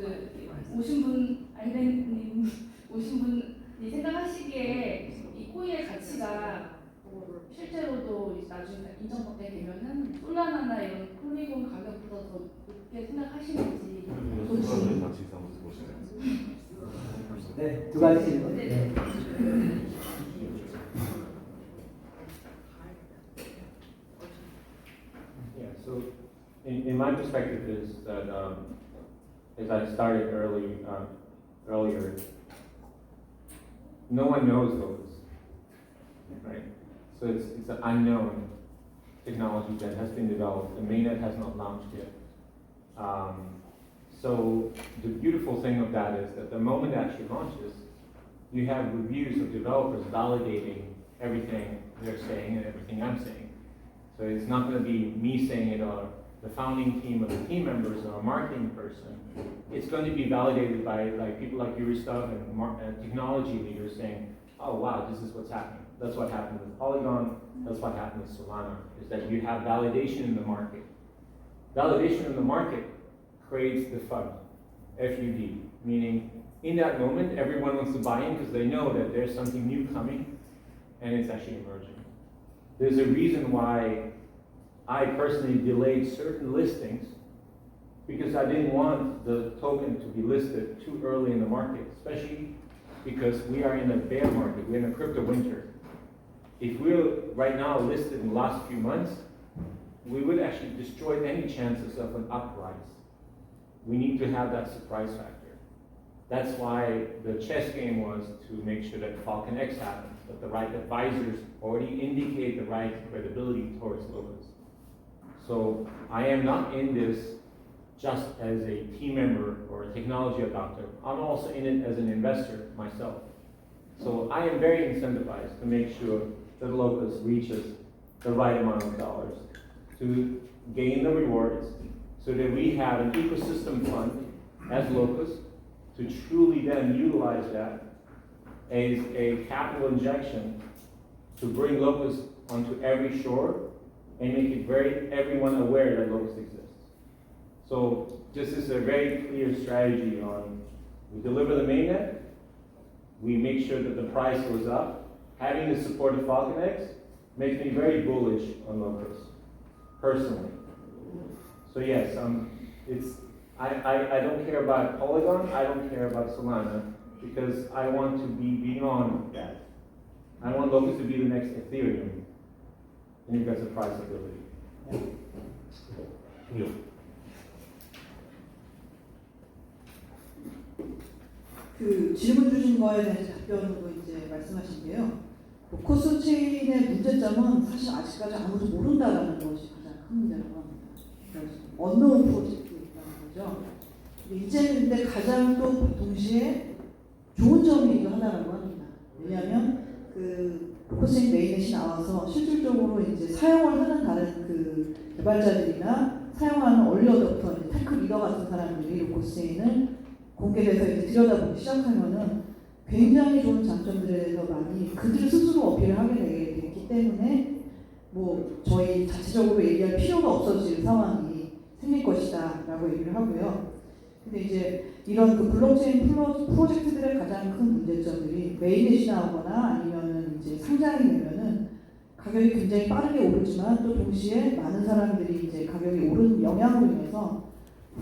오신 분, 아이덴님 오신 분이 생각하시기에 이 코인의 가치가 실제로도 나중에 인정받게 되면은 솔라나나 이런 폴리곤 가격보다 더 높게 생각하시는지. 네, 두 가지 질문. 네. Yeah, so in my perspective is that as I started earlier, no one knows those, right? So it's an unknown technology that has been developed. The mainnet has not launched yet. So the beautiful thing of that is that the moment it actually launches, you have reviews of developers validating everything they're saying and everything I'm saying. So it's not going to be me saying it or the founding team or the team members or a marketing person. It's going to be validated by like people like Yuristav and technology leaders saying, oh wow, this is what's happening. That's what happened with Polygon. That's what happened with Solana, is that you have validation in the market. Validation in the market creates the FUD, F-U-D, meaning in that moment, everyone wants to buy in because they know that there's something new coming and it's actually emerging. There's a reason why I personally delayed certain listings because I didn't want the token to be listed too early in the market, especially because we are in a bear market, we're in a crypto winter. If we're right now listed in the last few months, we would actually destroy any chances of an uprise. We need to have that surprise factor. That's why the chess game was to make sure that Falcon X happens, that the right advisors already indicate the right credibility towards locals. So I am not in this just as a team member or a technology adopter. I'm also in it as an investor myself. So I am very incentivized to make sure that Locus reaches the right amount of dollars to gain the rewards so that we have an ecosystem fund as Locus to truly then utilize that as a capital injection to bring Locus onto every shore and make it everyone aware that Locus exists. So this is a very clear strategy on, we deliver the mainnet, we make sure that the price goes up. Having the support of FalconX makes me very bullish on Locus, personally. So yes, I don't care about Polygon, I don't care about Solana, because I want to be beyond that. I want Locus to be the next Ethereum in regards to price ability. 형님. 그 질문 주신 거에 대해서 답변으로 이제 말씀하신 게요. 로커스 체인의 문제점은 사실 아직까지 아무도 모른다라는 것이 가장 큰 문제라고 합니다. 그래서 언노운 프로젝트라는 거죠. 이제는 근데 가장 또 동시에 좋은 점이기도 하다라고 합니다. 왜냐하면 그 로커스체인 메인넷이 나와서 실질적으로 이제 사용을 하는 다른 그 개발자들이나 사용하는 얼리 어댑터, 테크 리더 같은 사람들이 로커스체인을 공개돼서 이제 들여다보기 시작하면은 굉장히 좋은 장점들에 대해서 많이 그들 스스로 어필을 하게 되기 때문에 뭐 저희 자체적으로 얘기할 필요가 없어질 상황이 생길 것이다라고 얘기를 하고요. 근데 이제 이런 그 블록체인 프로젝트들의 가장 큰 문제점들이 메인넷이 나오거나 아니면은 이제 상장이 되면은 가격이 굉장히 빠르게 오르지만 또 동시에 많은 사람들이 이제 가격이 오른 영향으로 인해서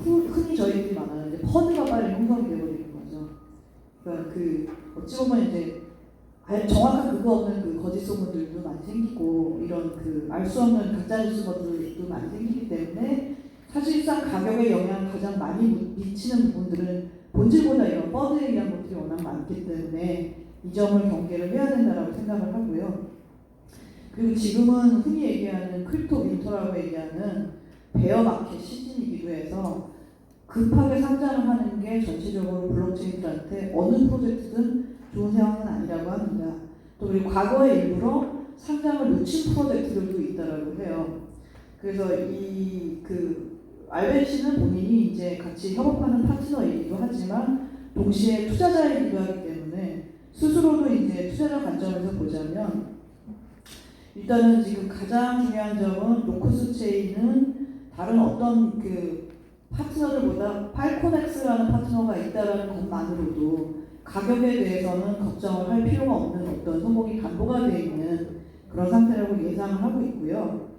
흔히 저희들이 말하는 이제 퍼드가 빨리 형성이 되어버리는 거죠. 그러니까 그 어찌 보면 이제 정확한 그거 없는 그 거짓 소문들도 많이 생기고 이런 그 알 수 없는 가짜 뉴스들도 많이 생기기 때문에 사실상 가격에 영향을 가장 많이 미치는 부분들은 본질보다 이런 퍼드에 의한 것들이 워낙 많기 때문에 이 점을 경계를 해야 된다라고 생각을 하고요. 그리고 지금은 흔히 얘기하는 크립토 윈터라고 얘기하는 베어 마켓 시즌이기도 해서 급하게 상장을 하는 게 전체적으로 블록체인들한테 어느 프로젝트든 좋은 상황은 아니라고 합니다. 또 그리고 과거에 일부러 상장을 놓친 프로젝트들도 있다라고 해요. 그래서 이 그 알벤 씨는 본인이 이제 같이 협업하는 파트너이기도 하지만 동시에 투자자이기도 하기 때문에 스스로도 이제 투자자 관점에서 보자면 일단은 지금 가장 중요한 점은 로커스 체인은 다른 어떤 그 파트너들보다 팔코넥스라는 파트너가 있다라는 것만으로도 가격에 대해서는 걱정을 할 필요가 없는 어떤 성공이 담보가 되어 있는 그런 상태라고 예상을 하고 있고요.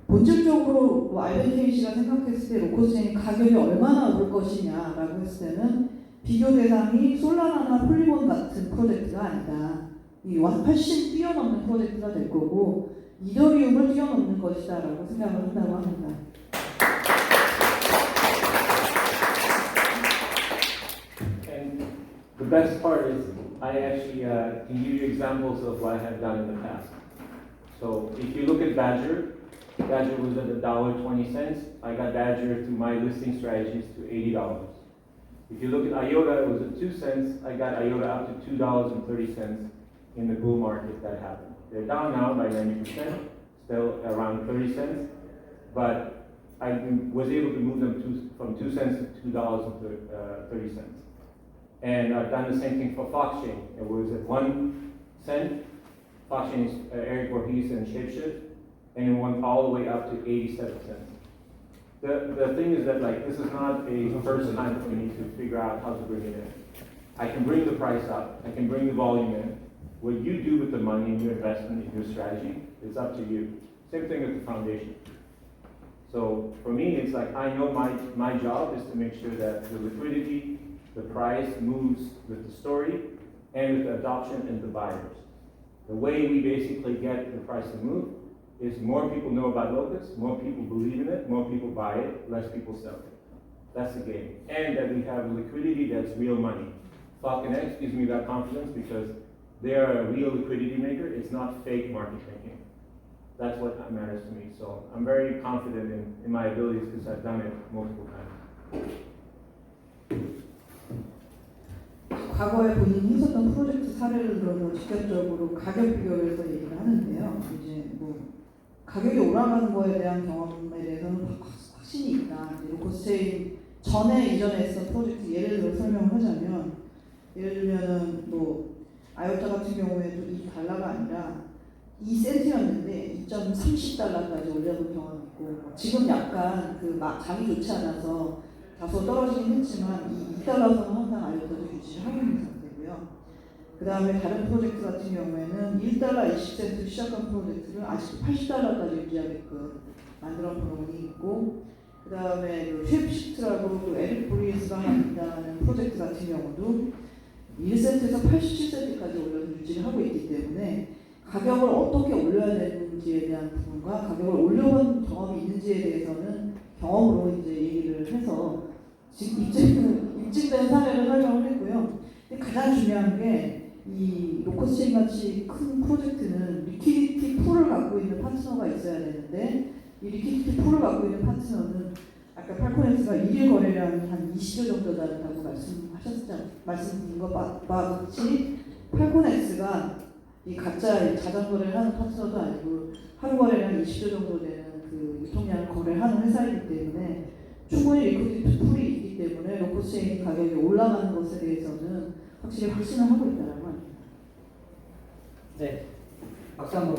본질적으로 뭐 알벤 씨가 생각했을 때 로커스체인 가격이 얼마나 오를 것이냐라고 했을 때는 비교 대상이 솔라나나 폴리곤 같은 프로젝트가 아니다. 이 훨씬 뛰어넘는 프로젝트가 될 거고 이더리움을 뛰어넘는 것이다라고 생각을 한다고 합니다. And the best part is I actually can give you examples of what I have done in the past. So if you look at Badger was at $1.20. I got Badger through my listing strategies to $80. If you look at IOTA, it was at 2 cents. I got IOTA up to $2.30 in the bull market that happened. They're down now by 90%, still around 30 cents, but I was able to move them from 2 cents to $2.30. And I've done the same thing for Foxchain. It was at 1 cent. Foxchain is Eric Voorhees and Shapeshift, and it went all the way up to 87 cents. The thing is that like this is not a first time that we need to figure out how to bring it in. I can bring the price up. I can bring the volume in. What you do with the money in your investment, in your strategy, is up to you. Same thing with the foundation. So for me, it's like I know my job is to make sure that the liquidity, the price moves with the story and with the adoption and the buyers. The way we basically get the price to move is more people know about Locus, more people believe in it, more people buy it, less people sell it. That's the game. And that we have liquidity that's real money. FalconX gives me that confidence because they are a real liquidity maker. It's not fake market making. That's what matters to me. So I'm very confident in my abilities because I've done it multiple times. 과거에 본인이 했었던 프로젝트 사례를 들어서 직접적으로 가격 비교를 해서 얘기를 하는데요. 이제 뭐 가격이 올라가는 거에 대한 경험에 대해서는 확신이 있다. 로코스체인 전에 이전에 했던 프로젝트 예를 들어 설명을 하자면 예를 들면은 뭐 아요타 같은 경우에도 $2가 아니라 2센트였는데 2.30달러까지 올려본 경험이 있고 지금 약간 그 장이 좋지 않아서 다소 떨어지긴 했지만 이 2달러선은 항상 아요타도 유지를 하고 있는 상태고요. 그 다음에 다른 프로젝트 같은 경우에는 1달러 20센트 시작한 프로젝트를 아직도 80달러까지 유지하게끔 만들어 놓은 부분이 있고 그 다음에 그 쉐프시프트라고 그 에릭 브리스가 한다는 프로젝트 같은 경우도 1센트에서 87센트까지 올려서 유지를 하고 있기 때문에 가격을 어떻게 올려야 되는지에 대한 부분과 가격을 올려본 경험이 있는지에 대해서는 경험으로 이제 얘기를 해서 지금 입증된 사례를 설명을 했고요. 근데 가장 중요한 게 이 로코스체인 같이 큰 프로젝트는 리퀴디티 풀을 갖고 있는 파트너가 있어야 되는데 이 리퀴디티 풀을 갖고 있는 파트너는 아까 팔코넥스가 1일 거래량이 한 20여 정도 된다고 말씀드린 것과 같이 팔코넥스가 이 가짜 자전거를 하는 파트너도 아니고 하루 거래량 20조 정도 되는 그 유통량을 거래하는 회사이기 때문에 충분히 리퀴디티 풀이 있기 때문에 로코스체인 가격이 올라가는 것에 대해서는 확실히 확신을 하고 있다는 거 아닙니다. 네, 박수 한번.